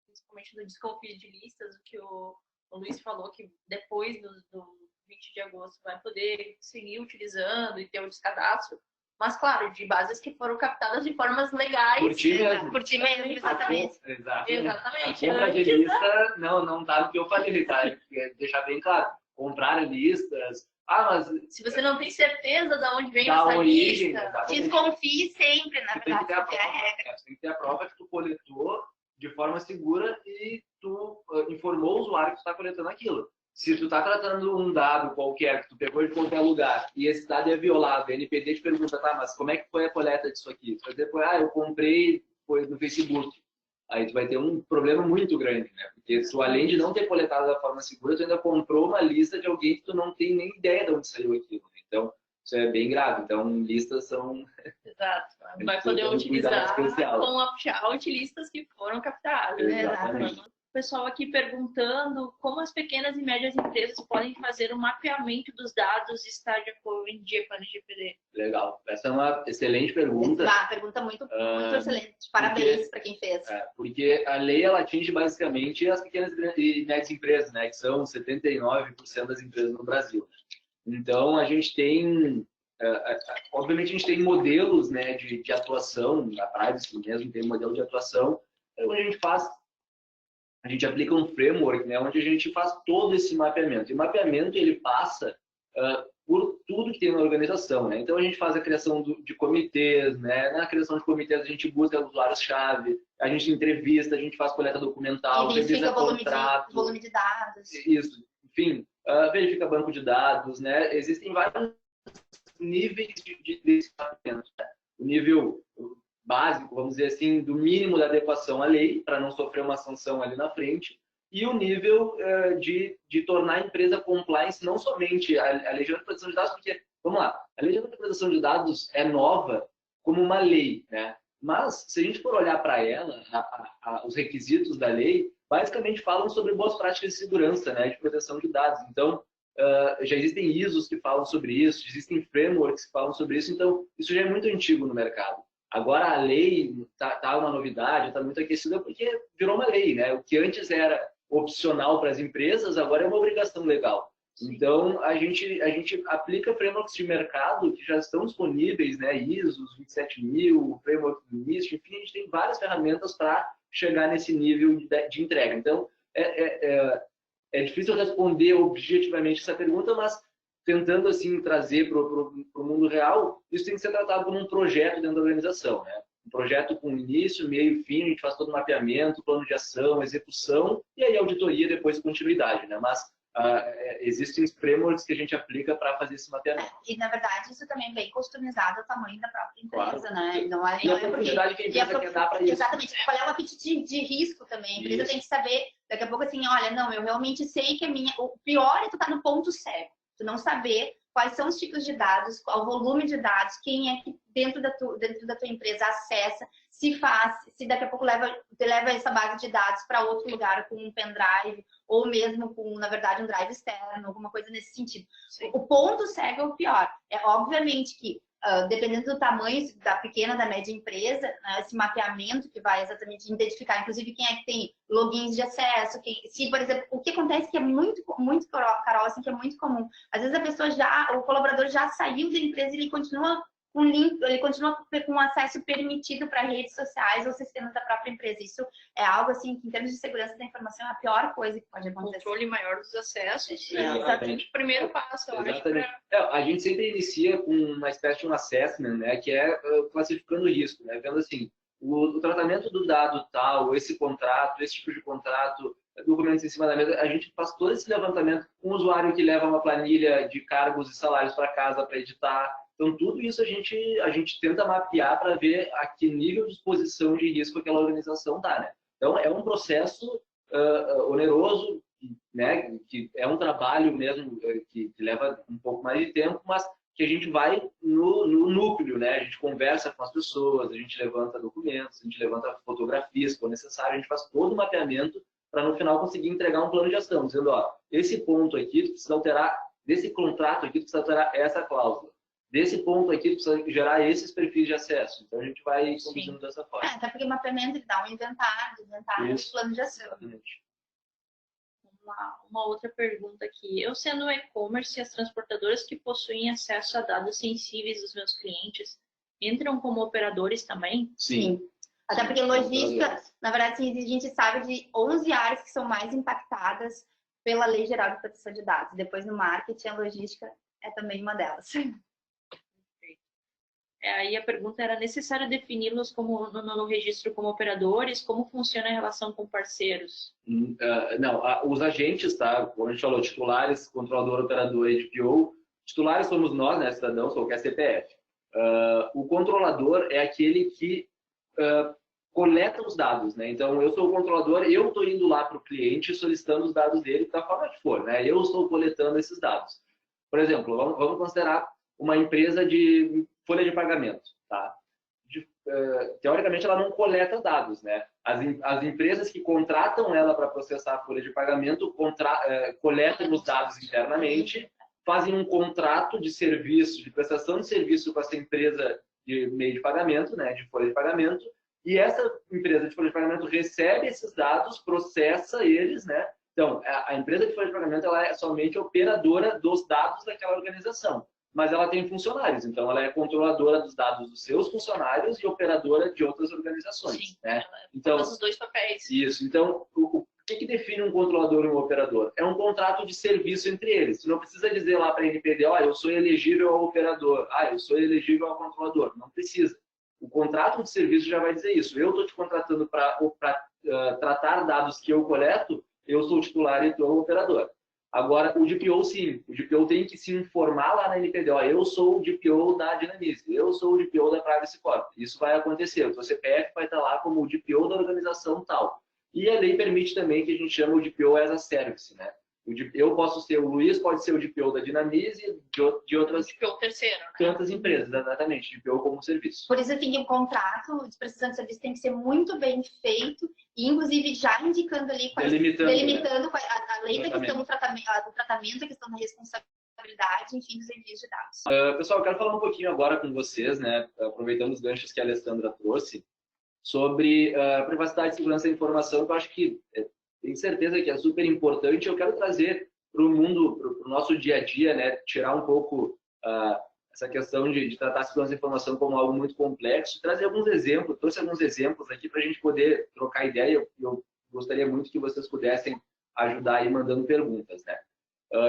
principalmente do desconfio de listas, o que o Luiz falou, que depois do 20 de agosto vai poder seguir utilizando e ter o descadastro, mas, claro, de bases que foram captadas de formas legais. Por ti mesmo. Por ti mesmo, exatamente. Exatamente. A compra de lista não tá no que eu falei, tá? Deixar bem claro. Comprar listas... mas... Se você não tem certeza de onde vem essa origem, lista... Desconfie sempre, na verdade. Você tem que ter a prova que tu coletou de forma segura e tu informou o usuário que tu está coletando aquilo. Se tu está tratando um dado qualquer, que tu pegou de qualquer lugar, e esse dado é violado, a NPD te pergunta, tá, mas como é que foi a coleta disso aqui? Tu vai dizer, eu comprei no Facebook. Aí tu vai ter um problema muito grande, né? Porque tu, além de não ter coletado da forma segura, tu ainda comprou uma lista de alguém que tu não tem nem ideia de onde saiu aquilo. Então, isso é bem grave. Então, listas são... Exato. Vai poder utilizar com opt-out listas que foram captadas. Exatamente. O pessoal aqui perguntando como as pequenas e médias empresas podem fazer o mapeamento dos dados e estar de acordo em dia com a LGPD. Legal. Essa é uma excelente pergunta. Pergunta muito excelente. Parabéns para quem fez. Porque a lei ela atinge basicamente as pequenas e médias empresas, né? Que são 79% das empresas no Brasil. Então, a gente tem... obviamente, a gente tem modelos, né, de atuação, na privacy mesmo, tem um modelo de atuação, onde a gente aplica um framework, né, onde a gente faz todo esse mapeamento. E o mapeamento, ele passa por tudo que tem na organização, né? Então, a gente faz a criação de comitês, né? Na criação de comitês, a gente busca usuários-chave, a gente entrevista, a gente faz coleta documental, revisa contrato. Volume de dados. Isso, enfim, verifica banco de dados, né? Existem vários níveis de mapeamento. Né? O nível básico, vamos dizer assim, do mínimo da adequação à lei, para não sofrer uma sanção ali na frente, e o nível de tornar a empresa compliance, não somente a Lei Geral de Proteção de Dados, porque, vamos lá, a Lei Geral de Proteção de Dados é nova como uma lei, né? Mas, se a gente for olhar para ela, os requisitos da lei, basicamente falam sobre boas práticas de segurança, né, de proteção de dados. Então, já existem ISOs que falam sobre isso, existem frameworks que falam sobre isso, então isso já é muito antigo no mercado. Agora a lei tá uma novidade, está muito aquecida porque virou uma lei, né? O que antes era opcional para as empresas, agora é uma obrigação legal. Então a gente aplica frameworks de mercado que já estão disponíveis, né? ISOs 27000, framework do NIST, enfim, a gente tem várias ferramentas para chegar nesse nível de entrega. Então, é difícil responder objetivamente essa pergunta, mas tentando assim trazer para o mundo real, isso tem que ser tratado como um projeto dentro da organização, né? Um projeto com início, meio e fim, a gente faz todo o mapeamento, plano de ação, execução e aí auditoria depois continuidade, né? Mas existem frameworks que a gente aplica para fazer esse mapeamento. E na verdade isso também é bem customizado ao tamanho da própria empresa, claro. Né? Não é, e a profundidade que a empresa quer dar para isso. Exatamente. Qual é o apetite de risco também? A empresa tem que saber, daqui a pouco assim, olha, não, eu realmente sei que o pior é tu estar no ponto cego. Tu não saber quais são os tipos de dados, qual o volume de dados, quem é que dentro da tua empresa acessa, se daqui a pouco leva essa base de dados para outro lugar com um pendrive, ou mesmo com, na verdade, um drive externo, alguma coisa nesse sentido. Sim. O ponto cego é o pior. Obviamente que, dependendo do tamanho da pequena, da média empresa, né, esse mapeamento que vai exatamente identificar, inclusive, quem é que tem logins de acesso, se, por exemplo, o que acontece que é muito, Carol, assim, que é muito comum. Às vezes a pessoa o colaborador já saiu da empresa e ele continua com link, ele continua com acesso permitido para redes sociais ou sistemas da própria empresa. Isso é algo assim que, em termos de segurança da informação, é a pior coisa que pode acontecer. Controle maior dos acessos. Exatamente. O primeiro passo, eu acho. A gente sempre inicia com uma espécie de um assessment, né, que é classificando o risco, né, vendo assim, o tratamento do dado tal, esse contrato, esse tipo de contrato, documentos em cima da mesa, a gente faz todo esse levantamento com o usuário que leva uma planilha de cargos e salários para casa para editar. Então, tudo isso a gente tenta mapear para ver a que nível de exposição de risco aquela organização está, né? Então, é um processo oneroso, né? Que é um trabalho mesmo que leva um pouco mais de tempo, mas que a gente vai no núcleo, né? A gente conversa com as pessoas, a gente levanta documentos, a gente levanta fotografias, se for necessário, a gente faz todo o mapeamento para no final conseguir entregar um plano de ação, dizendo, ó, esse ponto aqui tu precisa alterar, desse contrato aqui tu precisa alterar essa cláusula. Desse ponto aqui, precisa gerar esses perfis de acesso. Então, a gente vai conduzindo dessa forma. Até porque o mapeamento ele dá um inventário e plano de ação. Exatamente. Uma outra pergunta aqui. Eu sendo um e-commerce, as transportadoras que possuem acesso a dados sensíveis dos meus clientes entram como operadores também? Sim. Até porque logística, na verdade, assim, a gente sabe de 11 áreas que são mais impactadas pela Lei Geral de Proteção de Dados. Depois, no marketing, a logística é também uma delas. Aí a pergunta era, necessário defini-los como no registro como operadores? Como funciona a relação com parceiros? Não, os agentes, tá? Como a gente falou, titulares, controlador, operador e DPO. Titulares somos nós, né, cidadãos, qualquer CPF. O controlador é aquele que coleta os dados, né? Então, eu sou o controlador, eu estou indo lá para o cliente solicitando os dados dele da forma que for, né? Eu estou coletando esses dados. Por exemplo, vamos considerar uma empresa de folha de pagamento, tá? Teoricamente, ela não coleta dados, né? As empresas que contratam ela para processar a folha de pagamento coletam os dados internamente, fazem um contrato de serviço, de prestação de serviço com essa empresa de meio de pagamento, né? De folha de pagamento, e essa empresa de folha de pagamento recebe esses dados, processa eles, né? Então, a empresa de folha de pagamento ela é somente operadora dos dados daquela organização. Mas ela tem funcionários, então ela é controladora dos dados dos seus funcionários e operadora de outras organizações. Sim, né? Então, os dois papéis. Isso. Então, o que define um controlador e um operador? É um contrato de serviço entre eles. Você não precisa dizer lá para a NPD, eu sou elegível ao operador, eu sou elegível ao controlador. Não precisa. O contrato de serviço já vai dizer isso. Eu estou te contratando para tratar dados que eu coleto, eu sou o titular e tu é o operador. Agora, o DPO, sim. O DPO tem que se informar lá na NPD. Eu sou o DPO da Dinamize. Eu sou o DPO da Privacy Corp. Isso vai acontecer. O seu CPF vai estar lá como o DPO da organização tal. E a lei permite também que a gente chama o DPO as a service, né? Eu posso ser o Luiz, pode ser o DPO da Dinamize e de outras DPO terceiro, né? Tantas empresas, exatamente, DPO como serviço. Por isso, assim, o contrato de prestação de serviço tem que ser muito bem feito e, inclusive, já indicando ali, delimitando a lei da questão do tratamento, a questão da responsabilidade, enfim, dos envios de dados. Pessoal, eu quero falar um pouquinho agora com vocês, né, aproveitando os ganchos que a Alessandra trouxe, sobre privacidade e segurança da informação, que eu acho que tenho certeza que é super importante. Eu quero trazer para o mundo, para o nosso dia a dia, né, tirar um pouco essa questão de tratar a segurança da informação como algo muito complexo, trazer alguns exemplos, trouxe alguns exemplos aqui para a gente poder trocar ideia. Eu gostaria muito que vocês pudessem ajudar aí mandando perguntas, né?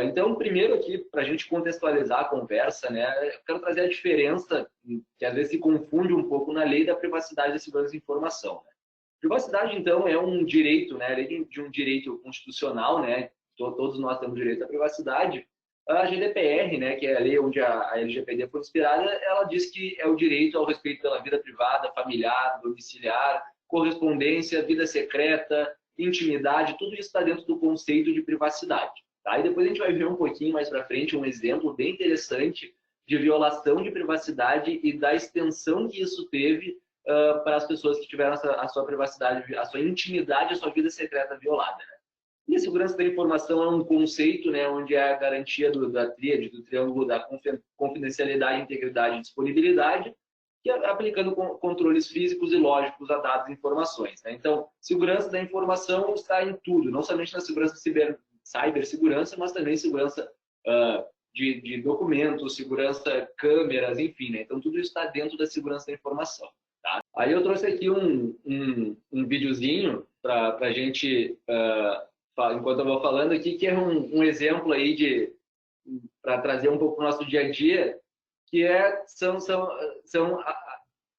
Então, primeiro aqui, para a gente contextualizar a conversa, né, eu quero trazer a diferença, que às vezes se confunde um pouco na lei da privacidade e da segurança da informação. Né? Privacidade, então, é um direito, né, lei de um direito constitucional, né, todos nós temos direito à privacidade. A GDPR, né, que é a lei onde a LGPD foi inspirada, ela diz que é o direito ao respeito pela vida privada, familiar, domiciliar, correspondência, vida secreta, intimidade, tudo isso está dentro do conceito de privacidade. Tá? E depois a gente vai ver um pouquinho mais para frente um exemplo bem interessante de violação de privacidade e da extensão que isso teve para as pessoas que tiveram a sua privacidade, a sua intimidade, a sua vida secreta violada. Né? E a segurança da informação é um conceito, né, onde é a garantia da tríade, do triângulo da confidencialidade, integridade e disponibilidade, que é aplicando controles físicos e lógicos a dados e informações. Né? Então, segurança da informação está em tudo, não somente na segurança cibersegurança, mas também segurança de documentos, segurança câmeras, enfim. Né? Então, tudo isso está dentro da segurança da informação. Tá? Aí eu trouxe aqui um videozinho para a gente, enquanto eu vou falando aqui, que é um exemplo aí para trazer um pouco para o nosso dia a dia, que são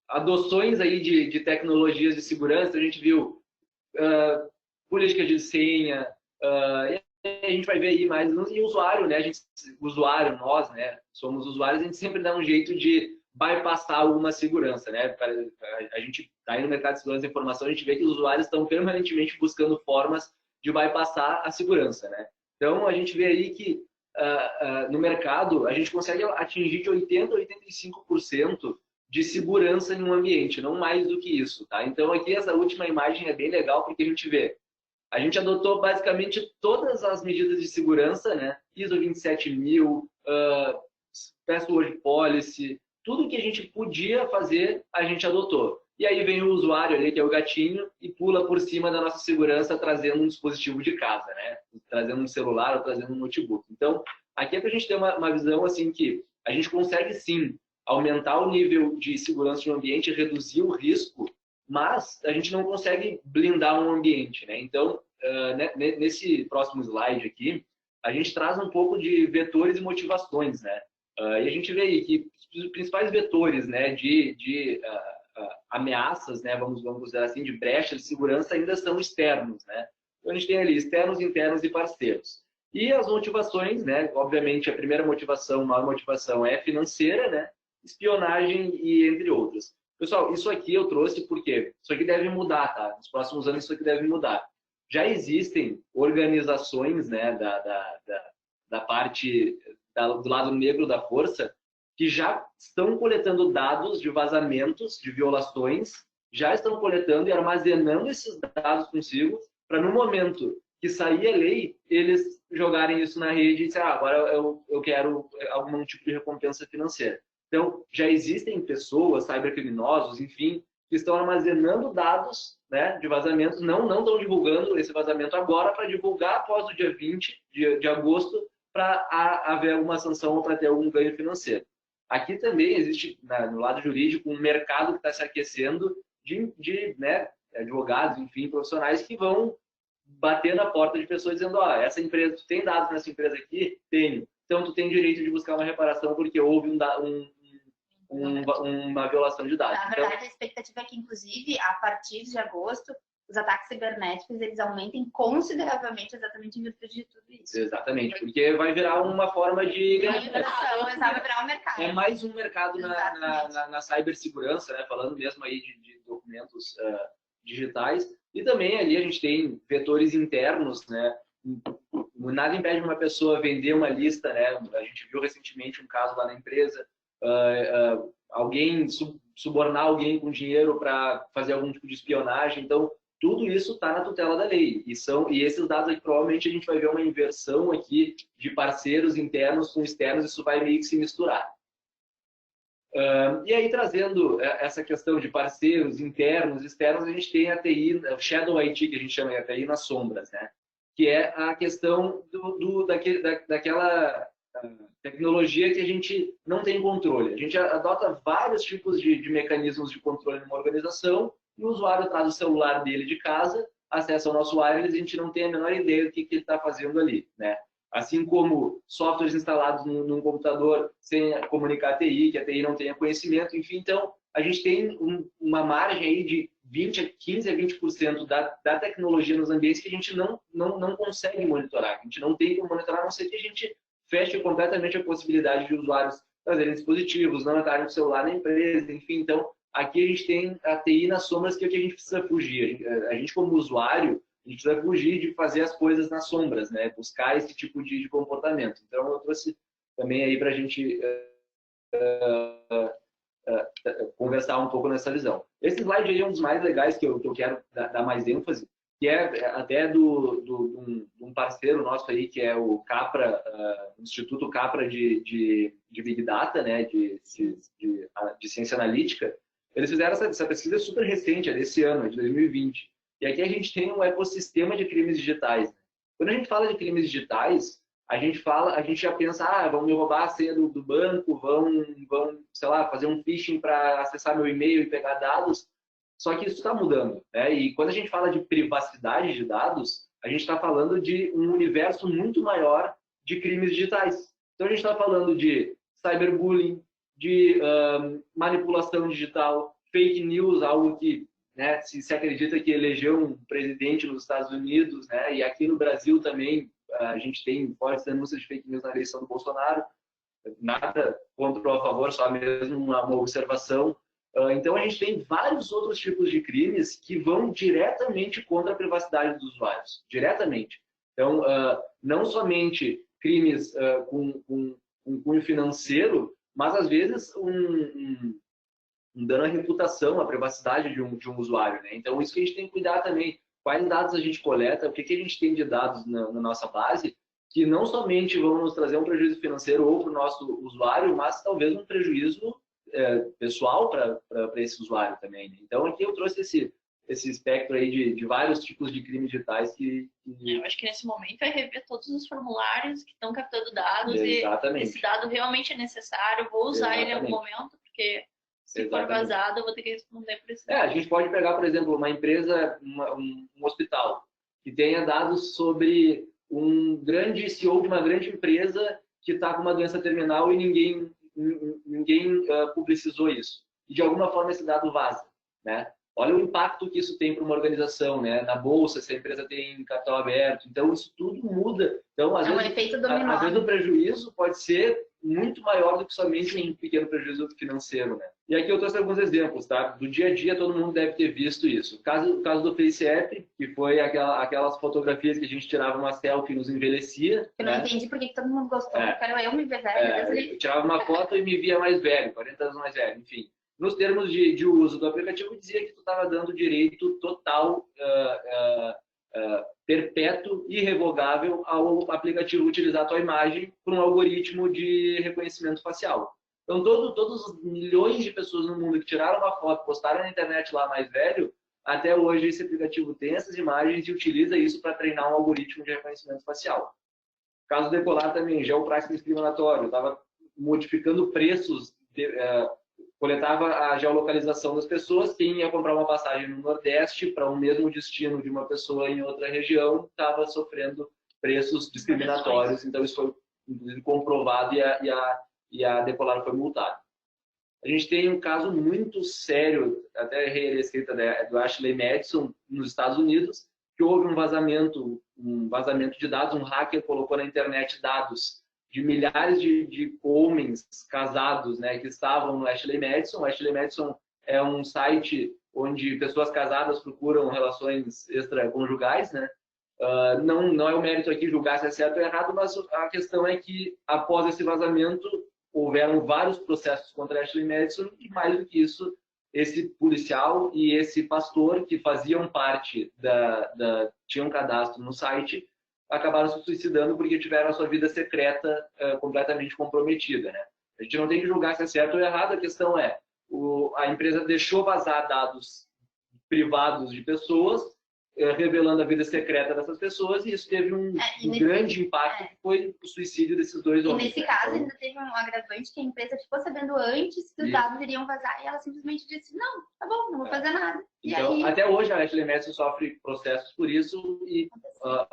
adoções aí de tecnologias de segurança. A gente viu política de senha, a gente vai ver aí mais e usuário, né? Usuário, nós, né? Somos usuários, a gente sempre dá um jeito de bypassar alguma segurança, né? A gente está aí no mercado de segurança da informação, a gente vê que os usuários estão permanentemente buscando formas de bypassar a segurança, né? Então, a gente vê aí que no mercado, a gente consegue atingir de 80% a 85% de segurança em um ambiente, não mais do que isso, tá? Então, aqui essa última imagem é bem legal, porque a gente adotou basicamente todas as medidas de segurança, né? ISO 27000, Password Policy, tudo que a gente podia fazer, a gente adotou. E aí vem o usuário ali, que é o gatinho, e pula por cima da nossa segurança, trazendo um dispositivo de casa, né? Trazendo um celular ou trazendo um notebook. Então, aqui é para a gente ter uma visão assim que a gente consegue sim aumentar o nível de segurança de um ambiente, reduzir o risco, mas a gente não consegue blindar um ambiente, né? Então, nesse próximo slide aqui, a gente traz um pouco de vetores e motivações, né? E a gente vê aí que os principais vetores, né, de ameaças, né, vamos considerar assim, de brecha de segurança ainda são externos, né? Então a gente tem ali externos, internos e parceiros. E as motivações, né, obviamente a primeira motivação, maior motivação é financeira, né, espionagem e entre outras. Pessoal, isso aqui eu trouxe porque isso aqui deve mudar, tá? Nos próximos anos isso aqui deve mudar. Já existem organizações, né, da parte do lado negro da força, que já estão coletando dados de vazamentos, de violações, já estão coletando e armazenando esses dados consigo, para no momento que sair a lei, eles jogarem isso na rede e dizer, agora eu quero algum tipo de recompensa financeira. Então, já existem pessoas, cybercriminosos, enfim, que estão armazenando dados, né, de vazamentos, não estão divulgando esse vazamento agora para divulgar após o dia 20 de agosto para haver alguma sanção ou para ter algum ganho financeiro. Aqui também existe, no lado jurídico, um mercado que está se aquecendo de né, advogados, enfim, profissionais que vão bater na porta de pessoas dizendo, essa empresa, tu tem dados nessa empresa aqui? Tenho. Então, tu tem direito de buscar uma reparação porque houve uma violação de dados. Na verdade, a expectativa é que, inclusive, a partir de agosto, os ataques cibernéticos eles aumentem consideravelmente exatamente em virtude de tudo isso. Exatamente, porque vai virar uma forma de vai virar um mercado. É mais um mercado na cibersegurança, né? Falando mesmo aí de documentos digitais. E também ali a gente tem vetores internos, né? Nada impede uma pessoa vender uma lista, né? A gente viu recentemente um caso lá na empresa, alguém subornar alguém com dinheiro para fazer algum tipo de espionagem. Então, tudo isso está na tutela da lei. E esses dados aqui, provavelmente, a gente vai ver uma inversão aqui de parceiros internos com externos, isso vai meio que se misturar. E aí, trazendo essa questão de parceiros internos, externos, a gente tem a TI, o Shadow IT, que a gente chama de TI nas sombras, né? Que é a questão daquela tecnologia que a gente não tem controle. A gente adota vários tipos de mecanismos de controle numa organização e o usuário traz o celular dele de casa, acessa o nosso wireless e a gente não tem a menor ideia do que ele está fazendo ali, né? Assim como softwares instalados num computador sem comunicar a TI, que a TI não tenha conhecimento, enfim. Então, a gente tem uma margem aí de 15 a 20% da tecnologia nos ambientes que a gente não consegue monitorar. A gente não tem como monitorar, a não ser que a gente feche completamente a possibilidade de usuários trazerem dispositivos, não entrarem no celular na empresa, enfim. Então, aqui a gente tem a TI nas sombras, que é o que a gente precisa fugir. A gente como usuário, a gente precisa fugir de fazer as coisas nas sombras, né? Buscar esse tipo de comportamento. Então, eu trouxe também aí para a gente conversar um pouco nessa visão. Esse slide aí é um dos mais legais que eu quero dar mais ênfase, que é até de um parceiro nosso aí, que é o Capra, Instituto Capra de Big Data, né? de ciência analítica. Eles fizeram essa pesquisa super recente, é desse ano, de 2020. E aqui a gente tem um ecossistema de crimes digitais. Quando a gente fala de crimes digitais, a gente já pensa, vão me roubar a senha do banco, vão, sei lá, fazer um phishing para acessar meu e-mail e pegar dados. Só que isso está mudando, né? E quando a gente fala de privacidade de dados, a gente está falando de um universo muito maior de crimes digitais. Então a gente está falando de cyberbullying, de manipulação digital, fake news, algo que, né, se acredita que elegeu um presidente nos Estados Unidos, né, e aqui no Brasil também a gente tem fortes denúncias de fake news na eleição do Bolsonaro, nada contra ou a favor, só mesmo uma observação. Então a gente tem vários outros tipos de crimes que vão diretamente contra a privacidade dos usuários, diretamente. Então, não somente crimes com cunho financeiro, mas às vezes um dano à reputação, à privacidade de um usuário, né? Então, isso que a gente tem que cuidar também. Quais dados a gente coleta, o que a gente tem de dados na nossa base, que não somente vão nos trazer um prejuízo financeiro ou para o nosso usuário, mas talvez um prejuízo pessoal para esse usuário também, né? Então, aqui eu trouxe esse espectro aí de vários tipos de crimes digitais que... Eu acho que nesse momento é rever todos os formulários que estão captando dados. Exatamente. E esse dado realmente é necessário, vou usar ele em algum momento, porque se for vazado eu vou ter que responder por isso. A gente pode pegar, por exemplo, uma empresa, um hospital, que tenha dados sobre um grande CEO de uma grande empresa que está com uma doença terminal e ninguém publicizou isso. E de alguma forma esse dado vaza, né? Olha o impacto que isso tem para uma organização, né? Na bolsa, se a empresa tem capital aberto. Então, isso tudo muda. Então, às vezes o prejuízo pode ser muito maior do que somente um pequeno prejuízo financeiro, né? E aqui eu trouxe alguns exemplos, tá? Do dia a dia, todo mundo deve ter visto isso. O caso do FaceApp, que foi aquelas fotografias que a gente tirava uma selfie e nos envelhecia. Eu não entendi por que todo mundo gostou. Eu me ver velho. Eu tirava uma foto e me via mais velho, 40 anos mais velho, enfim. Nos termos de uso do aplicativo, dizia que tu estava dando direito total, perpétuo e irrevogável ao aplicativo utilizar a tua imagem por um algoritmo de reconhecimento facial. Então, todos os milhões de pessoas no mundo que tiraram uma foto, postaram na internet lá mais velho, até hoje esse aplicativo tem essas imagens e utiliza isso para treinar um algoritmo de reconhecimento facial. Caso Decolar também, geoprático discriminatório, estava modificando preços, coletava a geolocalização das pessoas, quem ia comprar uma passagem no Nordeste para um mesmo destino de uma pessoa em outra região estava sofrendo preços discriminatórios, então isso foi inclusive comprovado e a Decolar foi multada. A gente tem um caso muito sério, até reescrita do Ashley Madison nos Estados Unidos, que houve um vazamento de dados, um hacker colocou na internet dados de milhares de homens casados, né, que estavam no Ashley Madison. O Ashley Madison é um site onde pessoas casadas procuram relações extraconjugais, né? Não é o mérito aqui julgar se é certo ou errado, mas a questão é que após esse vazamento houveram vários processos contra Ashley Madison e mais do que isso, esse policial e esse pastor que faziam parte tinham um cadastro no site, acabaram se suicidando porque tiveram a sua vida secreta completamente comprometida, né? A gente não tem que julgar se é certo ou errado, a questão é, a empresa deixou vazar dados privados de pessoas revelando a vida secreta dessas pessoas, e isso teve um grande impacto, que foi o suicídio desses dois homens. E nesse caso, ainda teve um agravante que a empresa ficou sabendo antes que os dados iriam vazar, e ela simplesmente disse, não, tá bom, não vou fazer nada. Então, aí... até hoje a Nestlé Messi sofre processos por isso, e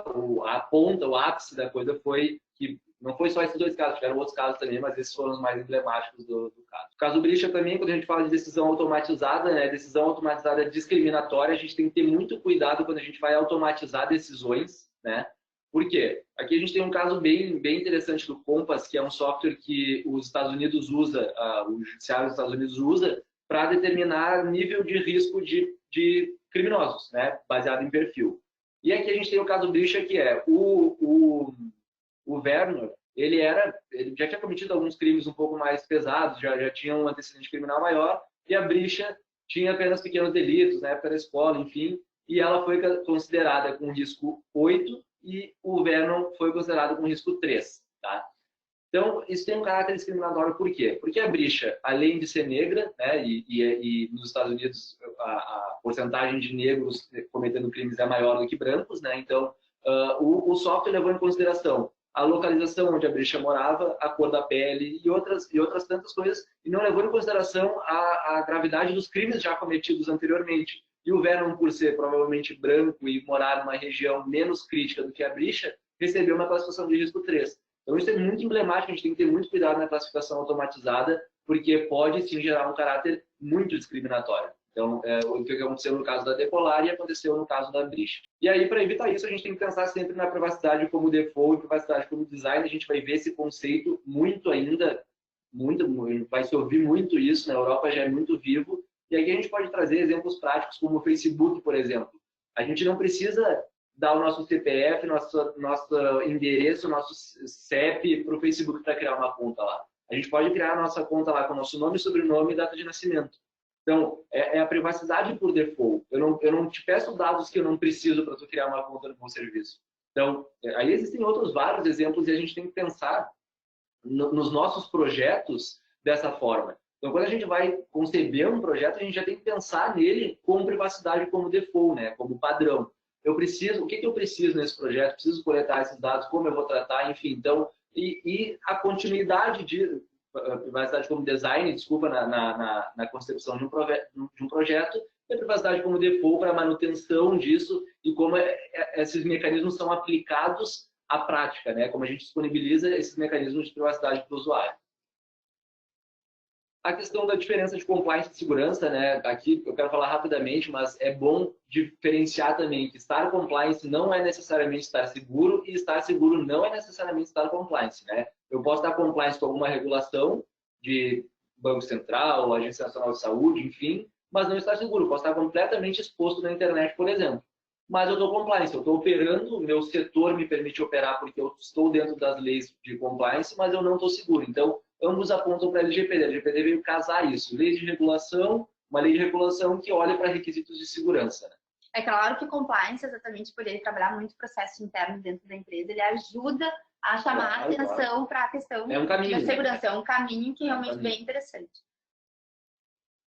o ápice da coisa foi que não foi só esses dois casos, tiveram outros casos também, mas esses foram os mais emblemáticos do caso. O caso Bricha também, quando a gente fala de decisão automatizada, né, decisão automatizada discriminatória, a gente tem que ter muito cuidado quando a gente vai automatizar decisões, né? Por quê? Aqui a gente tem um caso bem interessante do Compass, que é um software que os Estados Unidos usa, o judiciário dos Estados Unidos usa, para determinar nível de risco de criminosos, né, baseado em perfil. E aqui a gente tem o caso Bricha, que é o Werner, ele já tinha cometido alguns crimes um pouco mais pesados, já tinha um antecedente criminal maior, e a Bricha tinha apenas pequenos delitos na época da escola, enfim, e ela foi considerada com risco 8 e o Vernon foi considerado com risco 3, tá? Então, isso tem um caráter discriminatório, por quê? Porque a Bricha, além de ser negra, né, e nos Estados Unidos a porcentagem de negros cometendo crimes é maior do que brancos, né, então o software levou em consideração a localização onde a Bricha morava, a cor da pele e outras tantas coisas, e não levou em consideração a gravidade dos crimes já cometidos anteriormente. E o Vernon, por ser provavelmente branco e morar numa região menos crítica do que a Bricha, recebeu uma classificação de risco 3. Então isso é muito emblemático, a gente tem que ter muito cuidado na classificação automatizada, porque pode sim gerar um caráter muito discriminatório. Então, o que aconteceu no caso da Decolar e aconteceu no caso da Bricha. E aí, para evitar isso, a gente tem que pensar sempre na privacidade como default e privacidade como design. A gente vai ver esse conceito muito ainda, vai se ouvir muito isso, na Europa já é muito vivo. E aqui a gente pode trazer exemplos práticos como o Facebook, por exemplo. A gente não precisa dar o nosso CPF, nosso endereço, nosso CEP para o Facebook para criar uma conta lá. A gente pode criar a nossa conta lá com o nosso nome, sobrenome e data de nascimento. Então, é a privacidade por default. Eu não te peço dados que eu não preciso para tu criar uma conta no meu serviço. Então, aí existem outros vários exemplos e a gente tem que pensar nos nossos projetos dessa forma. Então, quando a gente vai conceber um projeto, a gente já tem que pensar nele com privacidade como default, né? Como padrão. O que eu preciso nesse projeto? Preciso coletar esses dados, como eu vou tratar, enfim. Então, e a continuidade de privacidade como design, desculpa, na concepção de um projeto, e a privacidade como default para a manutenção disso e como esses mecanismos são aplicados à prática, né? Como a gente disponibiliza esses mecanismos de privacidade para o usuário. A questão da diferença de compliance e segurança, né? Aqui eu quero falar rapidamente, mas é bom diferenciar também que estar compliance não é necessariamente estar seguro e estar seguro não é necessariamente estar compliance, né? Eu posso estar compliance com alguma regulação de Banco Central, Agência Nacional de Saúde, enfim, mas não estar seguro. Eu posso estar completamente exposto na internet, por exemplo. Mas eu estou compliance, eu estou operando, o meu setor me permite operar porque eu estou dentro das leis de compliance, mas eu não estou seguro. Então, ambos apontam para a LGPD. A LGPD veio casar isso. Lei de regulação, uma lei de regulação que olha para requisitos de segurança. Né? É claro que compliance, exatamente por ele trabalhar muito processo interno dentro da empresa, ele ajuda a chamar a atenção para a questão da segurança. É um caminho que realmente é bem interessante.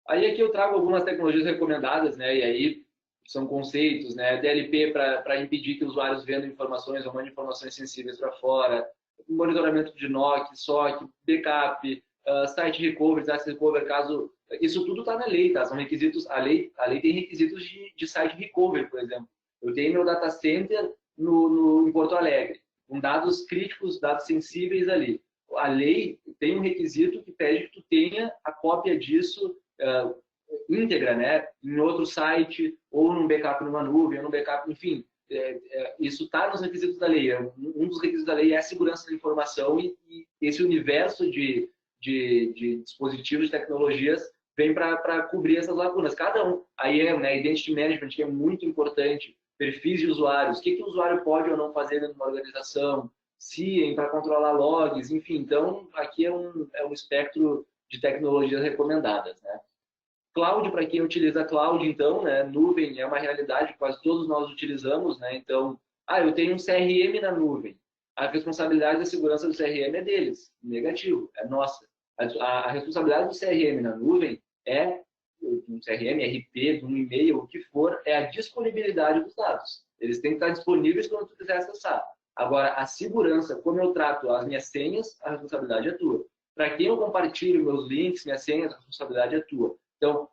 Aí aqui eu trago algumas tecnologias recomendadas, né? E aí são conceitos, né? DLP para impedir que usuários vendam informações ou mandem informações sensíveis para fora, monitoramento de NOC, SOC, backup, site recovery, disaster recovery, caso... Isso tudo está na lei, tá? São requisitos... A lei tem requisitos de site recovery, por exemplo. Eu tenho meu data center em Porto Alegre, com dados críticos, dados sensíveis ali. A lei tem um requisito que pede que tu tenha a cópia disso íntegra, né? Em outro site, ou num backup numa nuvem, ou num backup, enfim... isso está nos requisitos da lei. Um dos requisitos da lei é a segurança da informação e esse universo de dispositivos, de tecnologias, vem para cobrir essas lacunas. Cada um. Aí né, Identity Management, que é muito importante, perfis de usuários, o que o usuário pode ou não fazer numa organização, SIEM para controlar logs, enfim. Então, aqui é um espectro de tecnologias recomendadas, né? Cloud, para quem utiliza cloud, então, né, nuvem é uma realidade que quase todos nós utilizamos, né? Então, eu tenho um CRM na nuvem. A responsabilidade da segurança do CRM é deles. Negativo, é nossa. A responsabilidade do CRM na nuvem é um CRM, RP, de um e-mail, o que for, é a disponibilidade dos dados. Eles têm que estar disponíveis quando tu quiser acessar. Agora, a segurança, como eu trato as minhas senhas, a responsabilidade é tua. Para quem eu compartilho meus links, minhas senhas, a responsabilidade é tua. Então,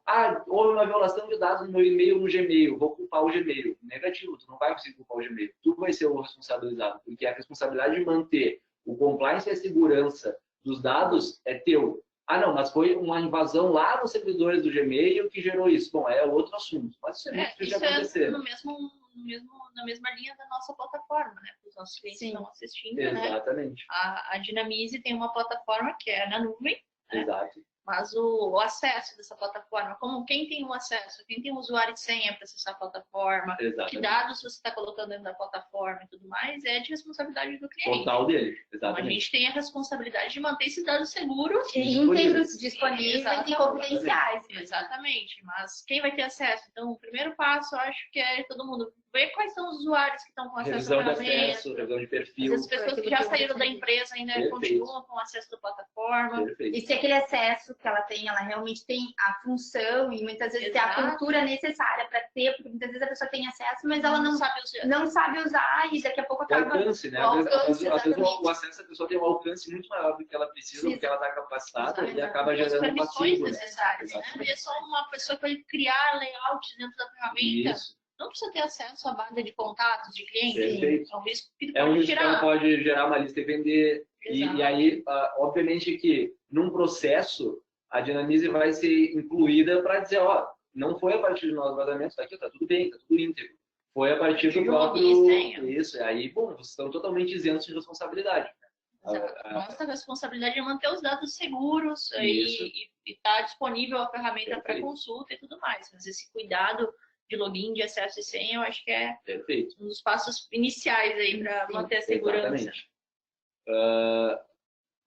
houve uma violação de dados no meu e-mail, no Gmail, vou culpar o Gmail. Negativo, tu não vai conseguir culpar o Gmail. Tu vai ser o responsabilizado, porque a responsabilidade de manter o compliance e a segurança dos dados é teu. Não, mas foi uma invasão lá nos servidores do Gmail que gerou isso. Bom, é outro assunto. Mas isso é muito difícil de acontecer. Na mesma linha da nossa plataforma, né? Os nossos clientes estão assistindo, Exatamente. né? A Dinamize tem uma plataforma que é na nuvem, né? Exato. Mas o acesso dessa plataforma, quem tem o acesso, quem tem o usuário e senha para acessar a plataforma, que dados você está colocando dentro da plataforma e tudo mais, é de responsabilidade do cliente. Total dele, exatamente. Então, a gente tem a responsabilidade de manter esses dados seguros, íntegros, disponíveis e confidenciais. Exatamente, mas quem vai ter acesso? Então, o primeiro passo, eu acho que é todo mundo ver quais são os usuários que estão com acesso à ferramenta. Revisão de perfil. As pessoas que já saíram da empresa ainda continuam com acesso da plataforma. E se aquele acesso que ela tem, ela realmente tem a função e muitas vezes tem a cultura necessária para ter, porque muitas vezes a pessoa tem acesso, mas ela não sabe usar e daqui a pouco acaba... O alcance, né? Às vezes o acesso a pessoa tem um alcance muito maior do que ela precisa, do que ela está capacitada e acaba gerando um passivo. Necessárias, né? É só uma pessoa que vai criar layout dentro da ferramenta. Isso. Não precisa ter acesso à base de contatos de clientes. Perfeito. É um risco que pode gerar uma lista e vender. E aí, obviamente que num processo, a Dinamize vai ser incluída para dizer, não foi a partir de nós vazamentos, tá tudo bem, tá tudo íntegro. Foi a partir do próprio... Isso, aí, vocês estão totalmente isentos de responsabilidade. Nossa responsabilidade é manter os dados seguros e estar disponível a ferramenta para consulta e tudo mais. Mas esse cuidado de login, de acesso e senha, eu acho que é um dos passos iniciais aí para manter a segurança. Exatamente.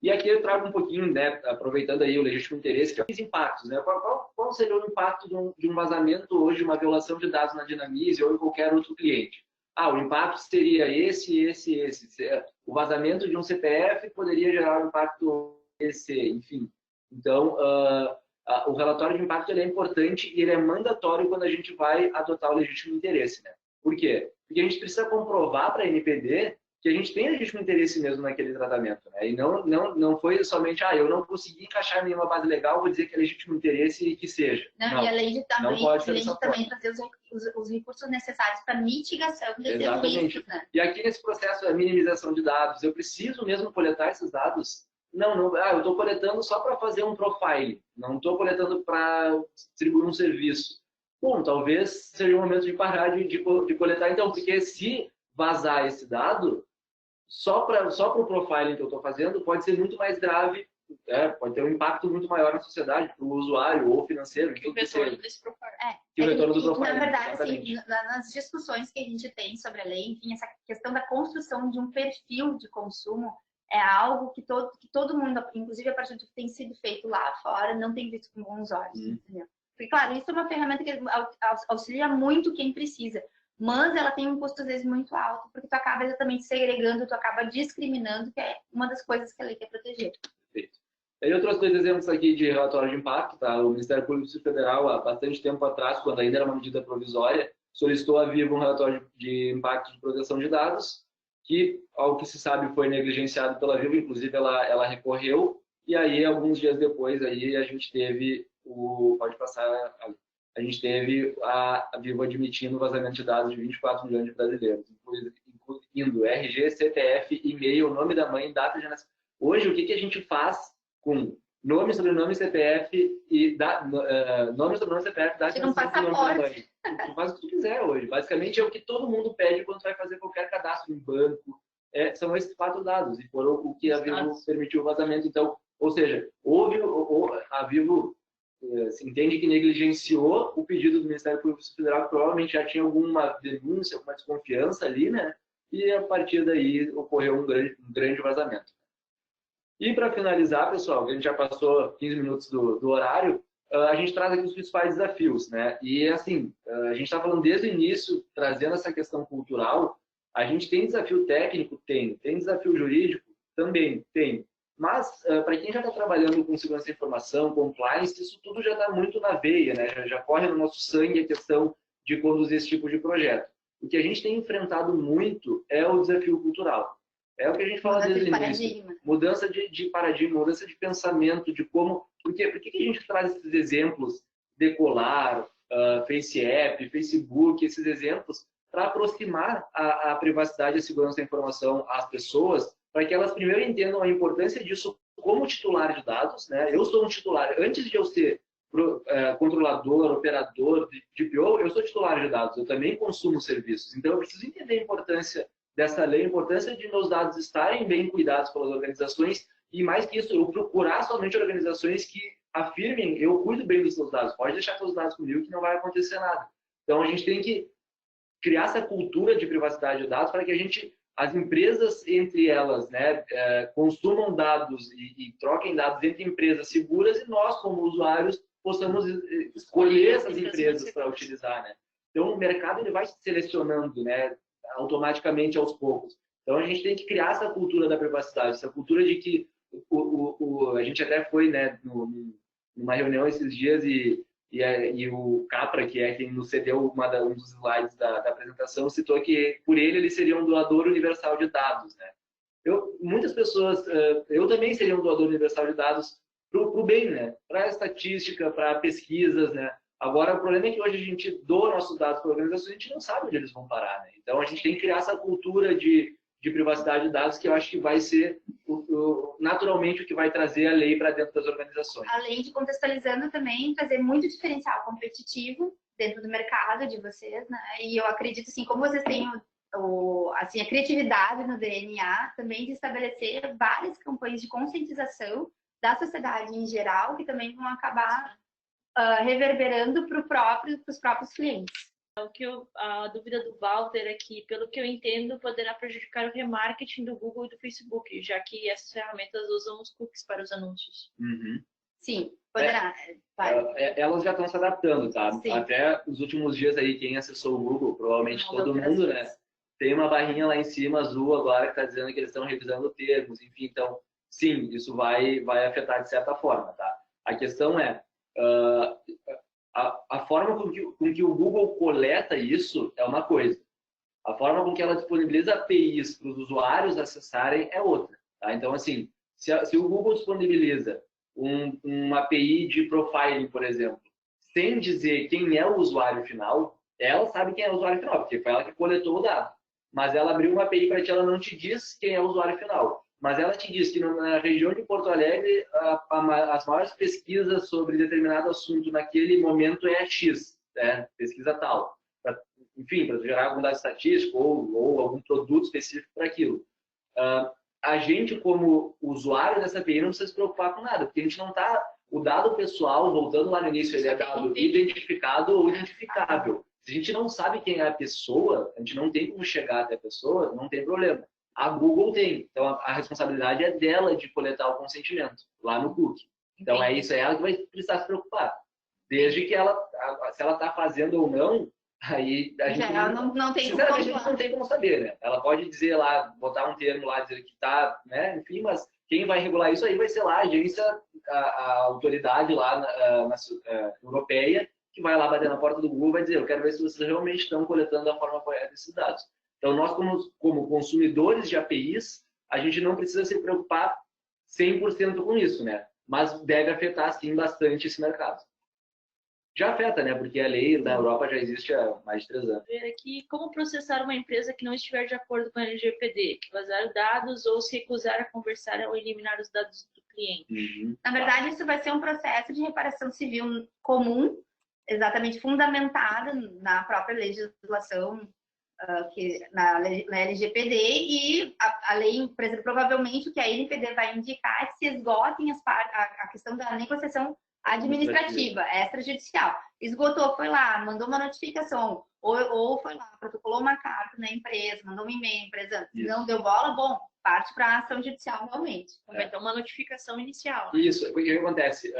E aqui eu trago um pouquinho, né, aproveitando aí o legítimo interesse, que é os impactos, né? Qual seria o impacto de um vazamento hoje, uma violação de dados na Dinamize ou em qualquer outro cliente? O impacto seria esse. O vazamento de um CPF poderia gerar um impacto esse, enfim. Então, o relatório de impacto ele é importante e ele é mandatório quando a gente vai adotar o legítimo interesse, né? Por quê? Porque a gente precisa comprovar para a NPD que a gente tem legítimo interesse mesmo naquele tratamento, né? E não foi somente, eu não consegui encaixar nenhuma base legal, vou dizer que é legítimo interesse e que seja. Não, e além de também trazer os recursos necessários para mitigação desses riscos, né? E aqui nesse processo da minimização de dados, eu preciso mesmo coletar esses dados? Não, eu estou coletando só para fazer um profile, não estou coletando para distribuir um serviço. Bom, talvez seja o momento de parar de coletar então, porque se vazar esse dado, só para o profiling que eu estou fazendo, pode ser muito mais grave, pode ter um impacto muito maior na sociedade, para o usuário ou financeiro. Que o retorno desse profiling. Que o retorno do profiling. Na verdade, assim, nas discussões que a gente tem sobre a lei, enfim, essa questão da construção de um perfil de consumo é algo que todo mundo, inclusive a partir do que tem sido feito lá fora, não tem visto com bons olhos, entendeu? Porque, claro, isso é uma ferramenta que auxilia muito quem precisa, mas ela tem um custo, às vezes, muito alto, porque tu acaba exatamente segregando, tu acaba discriminando, que é uma das coisas que a lei quer proteger. Perfeito. Eu trouxe dois exemplos aqui de relatório de impacto, tá? O Ministério Público Federal, há bastante tempo atrás, quando ainda era uma medida provisória, solicitou à Vivo um relatório de impacto de proteção de dados, que, ao que se sabe, foi negligenciado pela Vivo, inclusive ela recorreu, e aí, alguns dias depois, aí, a gente teve a gente teve a Vivo admitindo o vazamento de dados de 24 milhões de brasileiros, incluindo RG, CPF, e-mail, nome da mãe, data de nascimento. Hoje, o que a gente faz com nome, sobrenome, CPF e nome, sobrenome, CPF, data de nascimento do nome da mãe? Tu faz o que tu quiser hoje. Basicamente, é o que todo mundo pede quando vai fazer qualquer cadastro em banco. São esses 4 dados, e foram o que a Vivo permitiu o vazamento. Então, ou seja, a Vivo se entende que negligenciou o pedido do Ministério Público Federal, que provavelmente já tinha alguma denúncia, alguma desconfiança ali, né? E a partir daí ocorreu um grande vazamento. E para finalizar, pessoal, a gente já passou 15 minutos do horário, a gente traz aqui os principais desafios, né? E assim, a gente está falando desde o início, trazendo essa questão cultural. A gente tem desafio técnico? Tem desafio jurídico? Também tem. Mas, para quem já está trabalhando com segurança da informação, compliance, isso tudo já está muito na veia, né? Já corre no nosso sangue a questão de conduzir esse tipo de projeto. O que a gente tem enfrentado muito é o desafio cultural. É o que a gente fala desde o início. Mudança de paradigma, mudança de pensamento, de como... Por que a gente traz esses exemplos, Decolar, FaceApp, Facebook, esses exemplos, para aproximar a privacidade e a segurança da informação às pessoas, para que elas primeiro entendam a importância disso como titular de dados, né? Eu sou um titular, antes de eu ser controlador, operador de DPO, eu sou titular de dados, eu também consumo serviços. Então, eu preciso entender a importância dessa lei, a importância de meus dados estarem bem cuidados pelas organizações e, mais que isso, eu procurar somente organizações que afirmem, eu cuido bem dos seus dados, pode deixar seus dados comigo que não vai acontecer nada. Então, a gente tem que criar essa cultura de privacidade de dados para que as empresas entre elas, né, consumam dados e troquem dados entre empresas seguras e nós, como usuários, possamos escolher essas empresas para utilizar, né? Então, o mercado ele vai se selecionando, né, automaticamente aos poucos. Então, a gente tem que criar essa cultura da privacidade, essa cultura de que a gente até foi, né, numa reunião esses dias e o Capra, que é quem nos cedeu um dos slides da apresentação, citou que, por ele seria um doador universal de dados, né? Muitas pessoas, eu também seria um doador universal de dados para o bem, né? Para estatística, para pesquisas, né? Agora, o problema é que hoje a gente doa nossos dados para organizações e a gente não sabe onde eles vão parar, né? Então, a gente tem que criar essa cultura de privacidade de dados que eu acho que vai ser naturalmente o que vai trazer a lei para dentro das organizações. Além de contextualizando também, trazer muito diferencial competitivo dentro do mercado de vocês, né? E eu acredito, assim, como vocês têm assim, a criatividade no DNA, também de estabelecer várias campanhas de conscientização da sociedade em geral, que também vão acabar reverberando para os próprios clientes. A dúvida do Walter é que, pelo que eu entendo, poderá prejudicar o remarketing do Google e do Facebook, já que essas ferramentas usam os cookies para os anúncios. Uhum. Sim, poderá. Elas já estão se adaptando, tá? Sim. Até os últimos dias aí, quem acessou o Google, provavelmente todo mundo, né? Tem uma barrinha lá em cima, azul, agora, que está dizendo que eles estão revisando termos, enfim. Então, sim, isso vai afetar de certa forma, tá? A questão é... A forma com que o Google coleta isso é uma coisa. A forma com que ela disponibiliza APIs para os usuários acessarem é outra. Tá? Então, assim, se o Google disponibiliza uma API de profiling, por exemplo, sem dizer quem é o usuário final, ela sabe quem é o usuário final, porque foi ela que coletou o dado. Mas ela abriu uma API para ti, ela não te diz quem é o usuário final. Mas ela te diz que na região de Porto Alegre, as maiores pesquisas sobre determinado assunto naquele momento é X, né? Pesquisa tal. Enfim, para gerar algum dado estatístico ou algum produto específico para aquilo. A gente, como usuário dessa API, não precisa se preocupar com nada, porque a gente não está... O dado pessoal, voltando lá no início, ele é dado identificado ou identificável. Se a gente não sabe quem é a pessoa, a gente não tem como chegar até a pessoa, não tem problema. A Google tem. Então, a responsabilidade é dela de coletar o consentimento lá no cookie. Então, é ela que vai precisar se preocupar. Desde que se ela está fazendo ou não, aí a gente não tem como sinceramente, a gente não tem como saber, né? Ela pode dizer lá, botar um termo lá, dizer que está, né? Enfim, mas quem vai regular isso aí vai ser lá a agência, a autoridade lá europeia, que vai lá bater na porta do Google e vai dizer, eu quero ver se vocês realmente estão coletando da forma correta esses dados. Então, nós, como consumidores de APIs, a gente não precisa se preocupar 100% com isso, né? Mas deve afetar, sim, bastante esse mercado. Já afeta, né? Porque a lei na Europa já existe há mais de 3 anos. Ver aqui como processar uma empresa que não estiver de acordo com a LGPD, que vazar dados ou se recusar a conversar ou eliminar os dados do cliente. Uhum. Na verdade, isso vai ser um processo de reparação civil comum, exatamente fundamentado na própria legislação, na LGPD, e a lei, por exemplo, provavelmente o que a LGPD vai indicar é que se esgotem a questão da negociação administrativa, extrajudicial. Esgotou, foi lá, mandou uma notificação, ou foi lá, protocolou uma carta na empresa, mandou um e-mail, empresa não deu bola, bom, parte para a ação judicial realmente. Vai ter uma notificação inicial. Isso, o que acontece?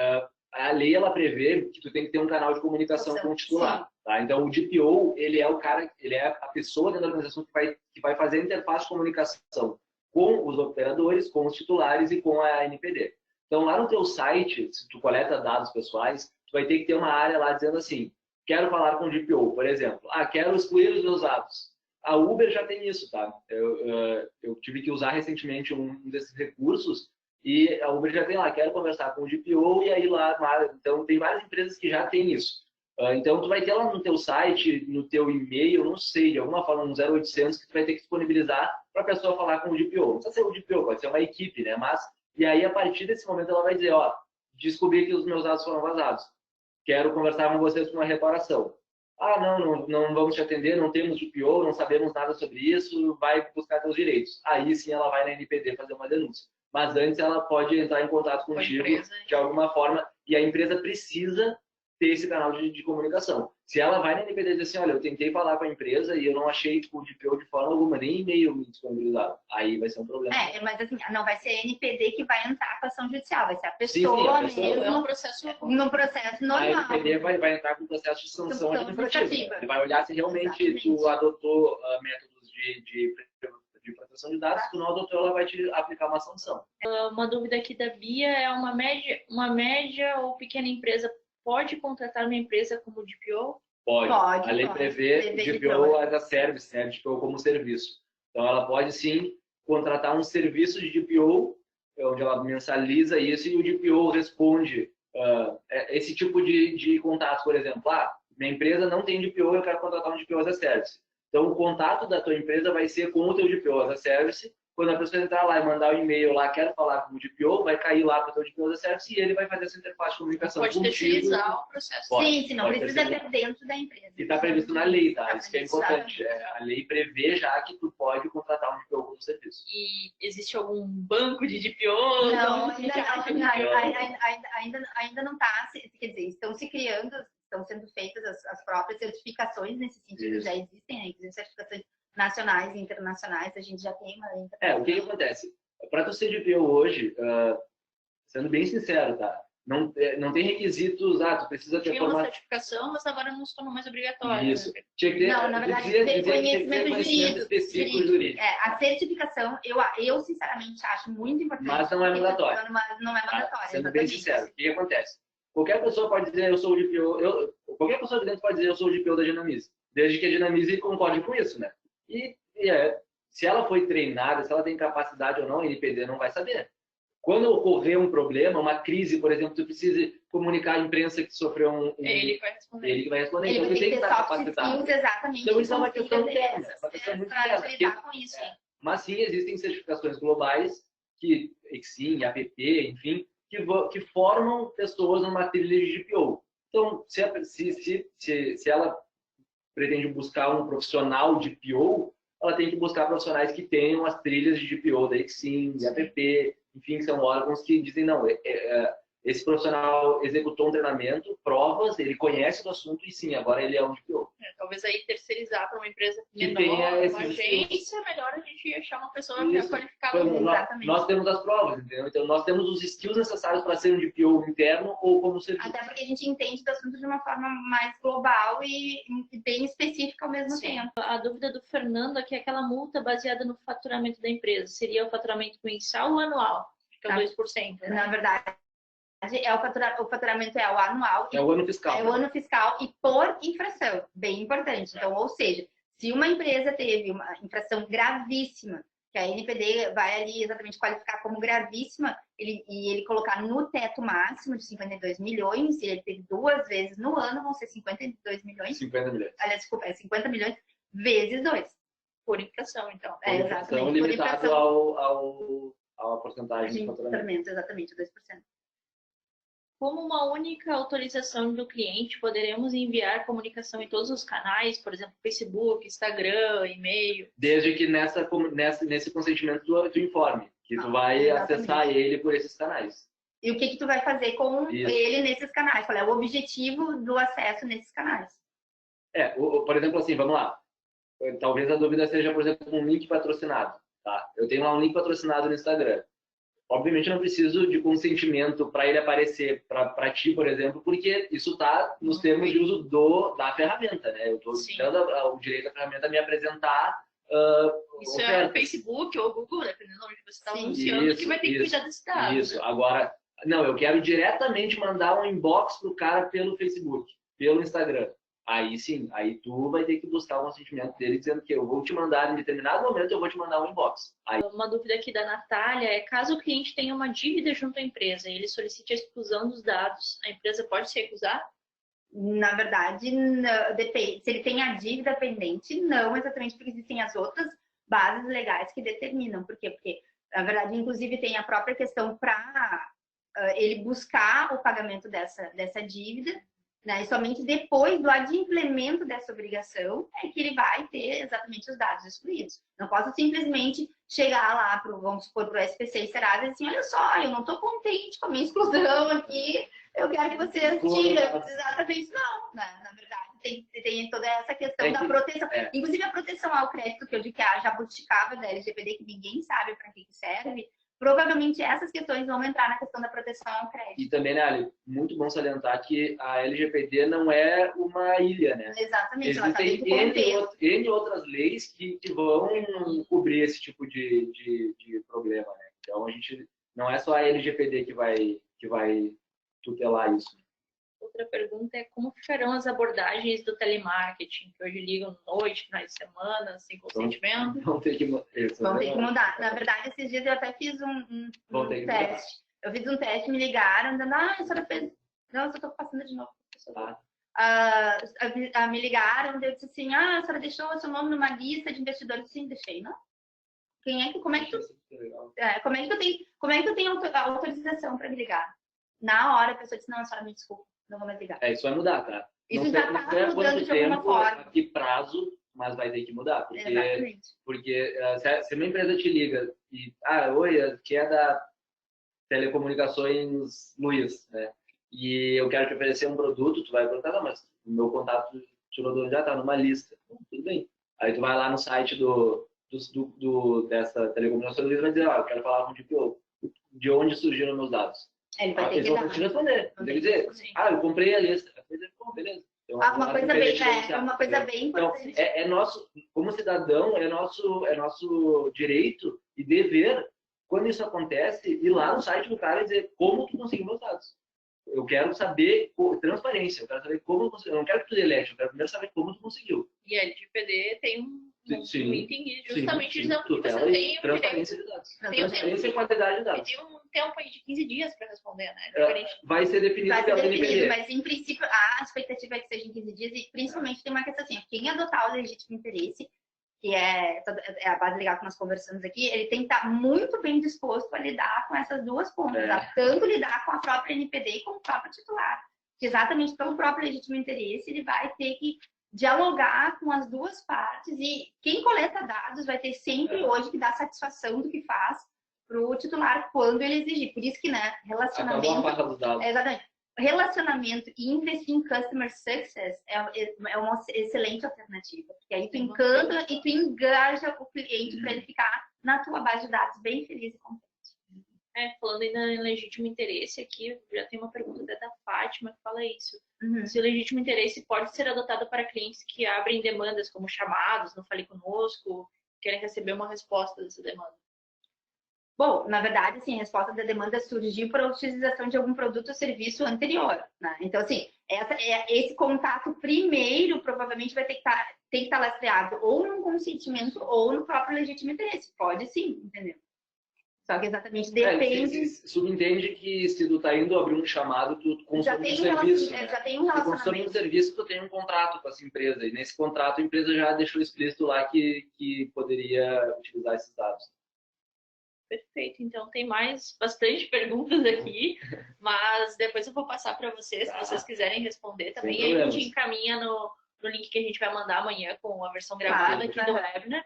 A lei, ela prevê que tu tem que ter um canal de comunicação com o titular. Tá? Então, o DPO, ele é a pessoa dentro da organização que vai fazer a interface de comunicação com os operadores, com os titulares e com a NPD. Então, lá no teu site, se tu coleta dados pessoais, tu vai ter que ter uma área lá dizendo assim, quero falar com o DPO, por exemplo. Quero excluir os meus dados. A Uber já tem isso, tá? Eu tive que usar recentemente um desses recursos e a Uber já tem lá, quero conversar com o DPO e aí lá, então tem várias empresas que já têm isso. Então tu vai ter lá no teu site, no teu e-mail, não sei, de alguma forma, um 0800 que tu vai ter que disponibilizar para a pessoa falar com o DPO. Não precisa ser o DPO, pode ser uma equipe, né? Mas, e aí a partir desse momento ela vai dizer, ó, descobri que os meus dados foram vazados. Quero conversar com vocês com uma reparação. Não vamos te atender, não temos DPO, não sabemos nada sobre isso, vai buscar seus direitos. Aí sim ela vai na NPD fazer uma denúncia. Mas antes ela pode entrar em contato contigo de alguma forma e a empresa precisa ter esse canal de comunicação. Se ela vai na NPD e diz assim, olha, eu tentei falar com a empresa e eu não achei o DPO de forma alguma, nem e-mail me disponibilizado, aí vai ser um problema. Mas assim, não vai ser a NPD que vai entrar com a ação judicial, vai ser a pessoa mesmo. É um processo no processo normal. A NPD vai entrar com o processo de sanção administrativa. Ele vai olhar se realmente tu adotou métodos de proteção de dados, se tu não adotou, ela vai te aplicar uma sanção. Uma dúvida aqui da Bia é uma média ou pequena empresa pode contratar uma empresa como DPO? Pode. A lei prevê DPO as a service, né? DPO como serviço. Então, ela pode sim contratar um serviço de DPO, onde ela mensaliza isso e o DPO responde esse tipo de contato, por exemplo. Minha empresa não tem DPO, eu quero contratar um DPO as a service. Então, o contato da tua empresa vai ser com o teu DPO as a service. Quando a pessoa entrar lá e mandar o e-mail lá, quero falar com o DPO, vai cair lá para o teu DPO as a service e ele vai fazer essa interface de comunicação contigo. Pode terceirizar o processo. Sim, não precisa ter dentro da empresa. E está previsto na lei, tá? Isso que é importante. A lei prevê já que tu pode contratar um DPO como serviço. E existe algum banco de DPO? Não, ainda não está. Quer dizer, estão se criando, estão sendo feitas as próprias certificações nesse sentido, já existem, né? Inclusive certificações nacionais e internacionais, a gente já tem uma lei. O que acontece? Para tu ser DPO hoje, sendo bem sincero, tá? Não tem requisitos, tu precisa ter uma certificação, mas agora não se tornou mais obrigatório. Isso. Tinha que ter, na verdade, ter conhecimento específico jurídico. A certificação, eu sinceramente acho muito importante. Mas não é mandatório. Mas não é mandatório. Sendo bem sincero, o que acontece? Qualquer pessoa pode dizer eu sou o DPO, qualquer pessoa de dentro pode dizer eu sou o DPO da Dinamize, desde que a Dinamize concorde com isso, né? Se ela foi treinada, se ela tem capacidade ou não, a NPD não vai saber. Quando ocorrer um problema, uma crise, por exemplo, tu precisa comunicar à imprensa que sofreu Ele que vai responder. Ele que vai responder. Ele então, tem que estar capacitado. Exatamente. Então, isso é uma questão interna. Para lidar com isso. Mas sim, existem certificações globais, EXIM, APP, enfim, que formam pessoas numa trilha de DPO. Então, se ela pretende buscar um profissional de DPO, ela tem que buscar profissionais que tenham as trilhas de DPO da EXIM, de APP, enfim, são órgãos que dizem, não, esse profissional executou um treinamento, provas, ele conhece do assunto e sim, agora ele é um DPO. Talvez aí terceirizar para uma empresa menor, uma agência, melhor a gente achar uma pessoa qualificada. Nós temos as provas, entendeu? Então nós temos os skills necessários para ser um DPO interno ou como serviço. Até porque a gente entende do assunto de uma forma mais global e bem específica ao mesmo tempo. A dúvida do Fernando é que aquela multa baseada no faturamento da empresa seria o faturamento mensal ou anual? Fica 2%. Né? Na verdade, o faturamento é o anual. É o ano fiscal. É o ano fiscal e por infração. Bem importante. Então, ou seja, se uma empresa teve uma infração gravíssima, que a NPD vai ali exatamente qualificar como gravíssima, ele colocar no teto máximo de 52 milhões, e ele teve 2 vezes no ano, vão ser 52 milhões. 50 milhões. Aliás, desculpa, é 50 milhões vezes 2. Por infração, então. Exatamente. Limitado à porcentagem de faturamento. Exatamente, 2%. Como uma única autorização do cliente, poderemos enviar comunicação em todos os canais, por exemplo, Facebook, Instagram, e-mail? Desde que nesse consentimento do informe, que tu vai acessar ele por esses canais. E o que tu vai fazer com ele nesses canais? Qual é o objetivo do acesso nesses canais? Por exemplo, assim, vamos lá. Talvez a dúvida seja, por exemplo, um link patrocinado. Tá? Eu tenho lá um link patrocinado no Instagram. Obviamente, eu não preciso de consentimento para ele aparecer para ti, por exemplo, porque isso está nos termos de uso da ferramenta, né? Eu estou dando o direito da ferramenta a me apresentar Isso é o Facebook ou o Google, dependendo de onde você está anunciando, que vai ter que cuidar desse dado. Isso. Agora, não, eu quero diretamente mandar um inbox pro cara pelo Facebook, pelo Instagram. Aí sim, aí tu vai ter que buscar o consentimento dele dizendo que eu vou te mandar, em determinado momento, eu vou te mandar um inbox. Aí... Uma dúvida aqui da Natália é, caso o cliente tenha uma dívida junto à empresa e ele solicite a exclusão dos dados, a empresa pode se recusar? Na verdade, não, depende. Se ele tem a dívida pendente, não, exatamente porque existem as outras bases legais que determinam. Por quê? Porque, na verdade, inclusive tem a própria questão para ele buscar o pagamento dessa dívida, né? E somente depois do adimplemento dessa obrigação é que ele vai ter exatamente os dados excluídos. Não posso simplesmente chegar lá, vamos supor, para o SPC e Serasa e assim, olha só, eu não estou contente com a minha exclusão aqui, eu quero que vocês tirem. Exatamente, não. Na verdade, tem toda essa questão da proteção. Inclusive, a proteção ao crédito, que eu digo que é a jabuticaba da LGPD, que ninguém sabe para que serve, provavelmente essas questões vão entrar na questão da proteção ao crédito. E também, né, Ali, muito bom salientar que a LGPD não é uma ilha, né? Exatamente. Existem N outras leis que vão cobrir esse tipo de problema, né? Então, a gente não é só a LGPD que vai tutelar isso. Outra pergunta é como ficarão as abordagens do telemarketing, que hoje ligam noite, finais de semana, sem consentimento? Vão ter que mudar. Na verdade, esses dias eu até fiz um teste. Eu fiz um teste, me ligaram, dizendo, a senhora fez... Não, eu só estou passando de novo. Me ligaram, eu disse assim, a senhora deixou o seu nome numa lista de investidores? Sim, deixei, não? Como é que eu tenho autorização para me ligar? Na hora a pessoa disse, não, a senhora me desculpa, não vou mais ligar. Isso vai mudar, tá? Isso já está mudando de alguma forma. A que prazo, mas vai ter que mudar. Porque se uma empresa te liga e, oi, aqui é da Telecomunicações Luiz, né? E eu quero te oferecer um produto, tu vai perguntar, não, mas o meu contato já está numa lista. Tudo bem. Aí tu vai lá no site dessa Telecomunicações Luiz e vai dizer, eu quero falar com o DPO. De onde surgiram meus dados? Ele vai ter que dar. Te responder. Tem que dizer, eu comprei a lista. Beleza. Então, uma coisa bem importante. Então, nosso, como cidadão, é nosso direito e dever, quando isso acontece, ir lá no site do cara e dizer como tu conseguiu meus dados. Eu quero saber transparência, eu quero saber como eu não quero que tu delete, eu quero primeiro saber como tu conseguiu. E a LGPD tem um item justamente dizendo que você tem transparência de dados. Transparência e quantidade de dados. E tem um tempo aí de 15 dias para responder, né? Vai ser definido pela LGPD. Mas em princípio a expectativa é que seja em 15 dias e principalmente tem uma questão assim, quem adotar o legítimo interesse, que é a base legal que nós conversamos aqui, ele tem que estar muito bem disposto a lidar com essas duas pontas, tanto lidar com a própria NPD e com o próprio titular. Que exatamente pelo próprio legítimo interesse, ele vai ter que dialogar com as duas partes e quem coleta dados vai ter sempre hoje que dar satisfação do que faz para o titular quando ele exigir. Por isso que, né, relacionamento... Exatamente. Relacionamento e investir em customer success é uma excelente alternativa. Porque aí tu encanta e tu engaja o cliente para ele ficar na tua base de dados bem feliz e contente. Falando ainda em legítimo interesse, aqui já tem uma pergunta da Fátima que fala isso. Se o legítimo interesse pode ser adotado para clientes que abrem demandas como chamados, não fale conosco, querem receber uma resposta dessa demanda. Bom, na verdade, assim, a resposta da demanda surgiu por a utilização de algum produto ou serviço anterior, né? Então, assim, esse contato primeiro provavelmente vai ter que estar lastreado ou num consentimento ou no próprio legítimo interesse. Pode sim, entendeu? Só que exatamente depende... Subentende que se tu tá indo abrir um chamado, tu consome um serviço. Já tem um relacionamento. Tu consome um serviço, tu tem um contrato com essa empresa. E nesse contrato a empresa já deixou explícito lá que poderia utilizar esses dados. Perfeito, então tem bastante perguntas aqui, mas depois eu vou passar para vocês, se vocês quiserem responder também. Aí a gente encaminha no link que a gente vai mandar amanhã com a versão gravada aqui do webinar.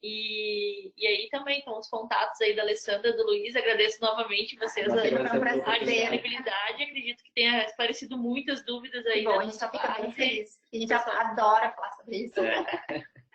E aí também estão os contatos aí da Alessandra, do Luiz. Agradeço novamente vocês a disponibilidade. Acredito que tenha esclarecido muitas dúvidas aí. Bom, a gente só fica bem feliz. A gente adora falar sobre isso.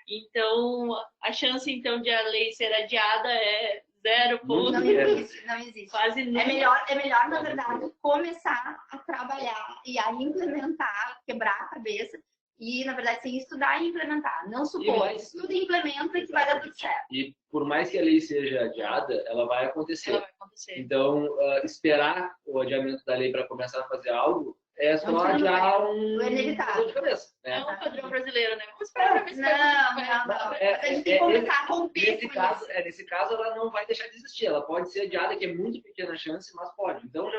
Então, a chance então de a lei ser adiada é 0 pontos. Não existe. Quase é melhor, na verdade, começar a trabalhar e a implementar, quebrar a cabeça e, na verdade, sem estudar e implementar. Não supor, estuda e implementa que vai dar tudo certo. E por mais que a lei seja adiada, ela vai acontecer. Ela vai acontecer. Então, esperar o adiamento da lei para começar a fazer algo é só adiar um inevitável de cabeça. Né? É um padrão brasileiro, né? Vamos esperar para ver se não. A gente tem que começar a romper nesse caso, ela não vai deixar de existir. Ela pode ser adiada, que é muito pequena chance, mas pode. Então,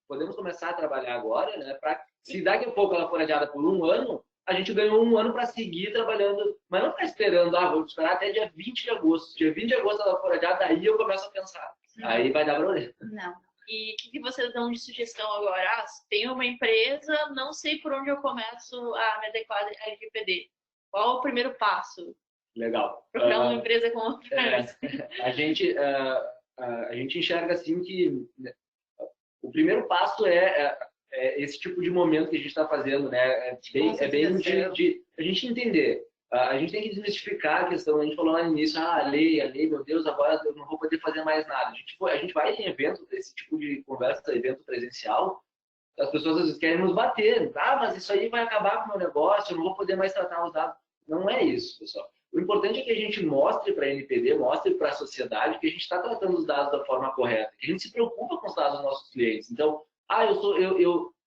podemos começar a trabalhar agora, né? Se daqui a pouco ela for adiada por 1 ano, a gente ganhou 1 ano para seguir trabalhando, mas não ficar esperando, vou esperar até dia 20 de agosto. Dia 20 de agosto ela for adiada, aí eu começo a pensar. Aí vai dar problema. Não. E o que vocês dão de sugestão agora? Tenho uma empresa, não sei por onde eu começo a me adequar à LGPD. Qual o primeiro passo? Legal. Procurar uma empresa com outra. A gente enxerga assim que o primeiro passo é esse tipo de momento que a gente está fazendo, né? É bem de a gente entender. A gente tem que desmistificar a questão. A gente falou lá no início, a lei, meu Deus, agora eu não vou poder fazer mais nada. A gente vai em evento, esse tipo de conversa, evento presencial, as pessoas às vezes querem nos bater. Mas isso aí vai acabar com o meu negócio, eu não vou poder mais tratar os dados. Não é isso, pessoal. O importante é que a gente mostre para a NPD, mostre para a sociedade que a gente está tratando os dados da forma correta, que a gente se preocupa com os dados dos nossos clientes. Então,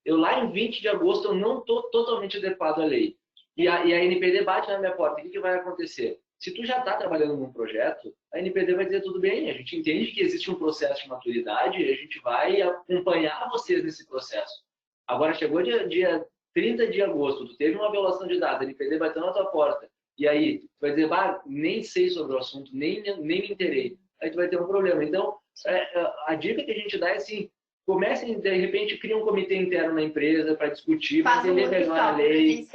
eu lá em 20 de agosto eu não estou totalmente adequado à lei. E a NPD bate na minha porta. O que vai acontecer? Se tu já está trabalhando num projeto, a NPD vai dizer tudo bem, a gente entende que existe um processo de maturidade e a gente vai acompanhar vocês nesse processo. Agora, chegou dia 30 de agosto, tu teve uma violação de dados, a NPD bateu na tua porta, e aí tu vai dizer, nem sei sobre o assunto, nem me interei. Aí tu vai ter um problema. Então, a dica que a gente dá é assim, comecem, de repente, cria um comitê interno na empresa para discutir, para entender melhor a lei.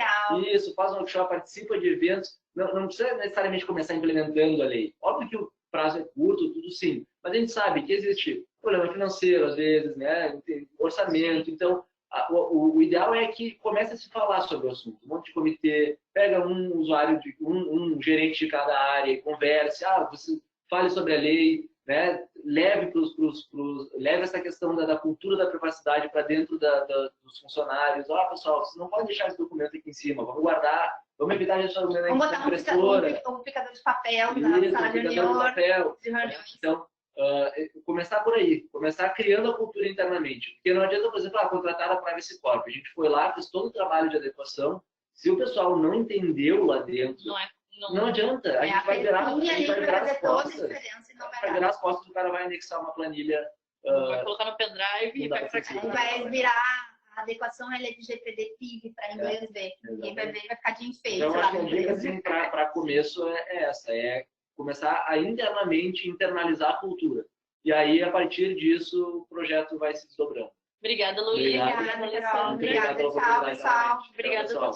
Isso, faz um workshop, participa de eventos. Não precisa necessariamente começar implementando a lei. Óbvio que o prazo é curto, tudo sim. Mas a gente sabe que existe problema financeiro, às vezes, né? Orçamento. Então, o ideal é que comece a se falar sobre o assunto. Um monte de comitê, pega um usuário, um gerente de cada área e converse. Você fale sobre a lei. Né? Leve essa questão da cultura da privacidade para dentro dos funcionários. Pessoal, vocês não podem deixar esse documento aqui em cima, vamos guardar, vamos evitar de deixar o documento na impressora. Um picador de papel na sala de reunião. Então, começar por aí, começar criando a cultura internamente. Porque não adianta, por exemplo, contratar a Privacy Corp. A gente foi lá, fez todo o trabalho de adequação. Se o pessoal não entendeu lá dentro, não adianta, a gente vai virar as costas. Vai virar as costas, o cara vai anexar uma planilha. Vai colocar no pendrive e vai para cá. Vai virar a adequação LGPD PIB para inglês ver. Ninguém vai ver, vai ficar de enfeite. Então, acho que a dica assim, para começo é essa, é começar a internamente internalizar a cultura. E aí, a partir disso, o projeto vai se desdobrando. Obrigada, Luísa. Obrigada, Alessandra. Obrigada, tchau, pessoal. Obrigada, tchau.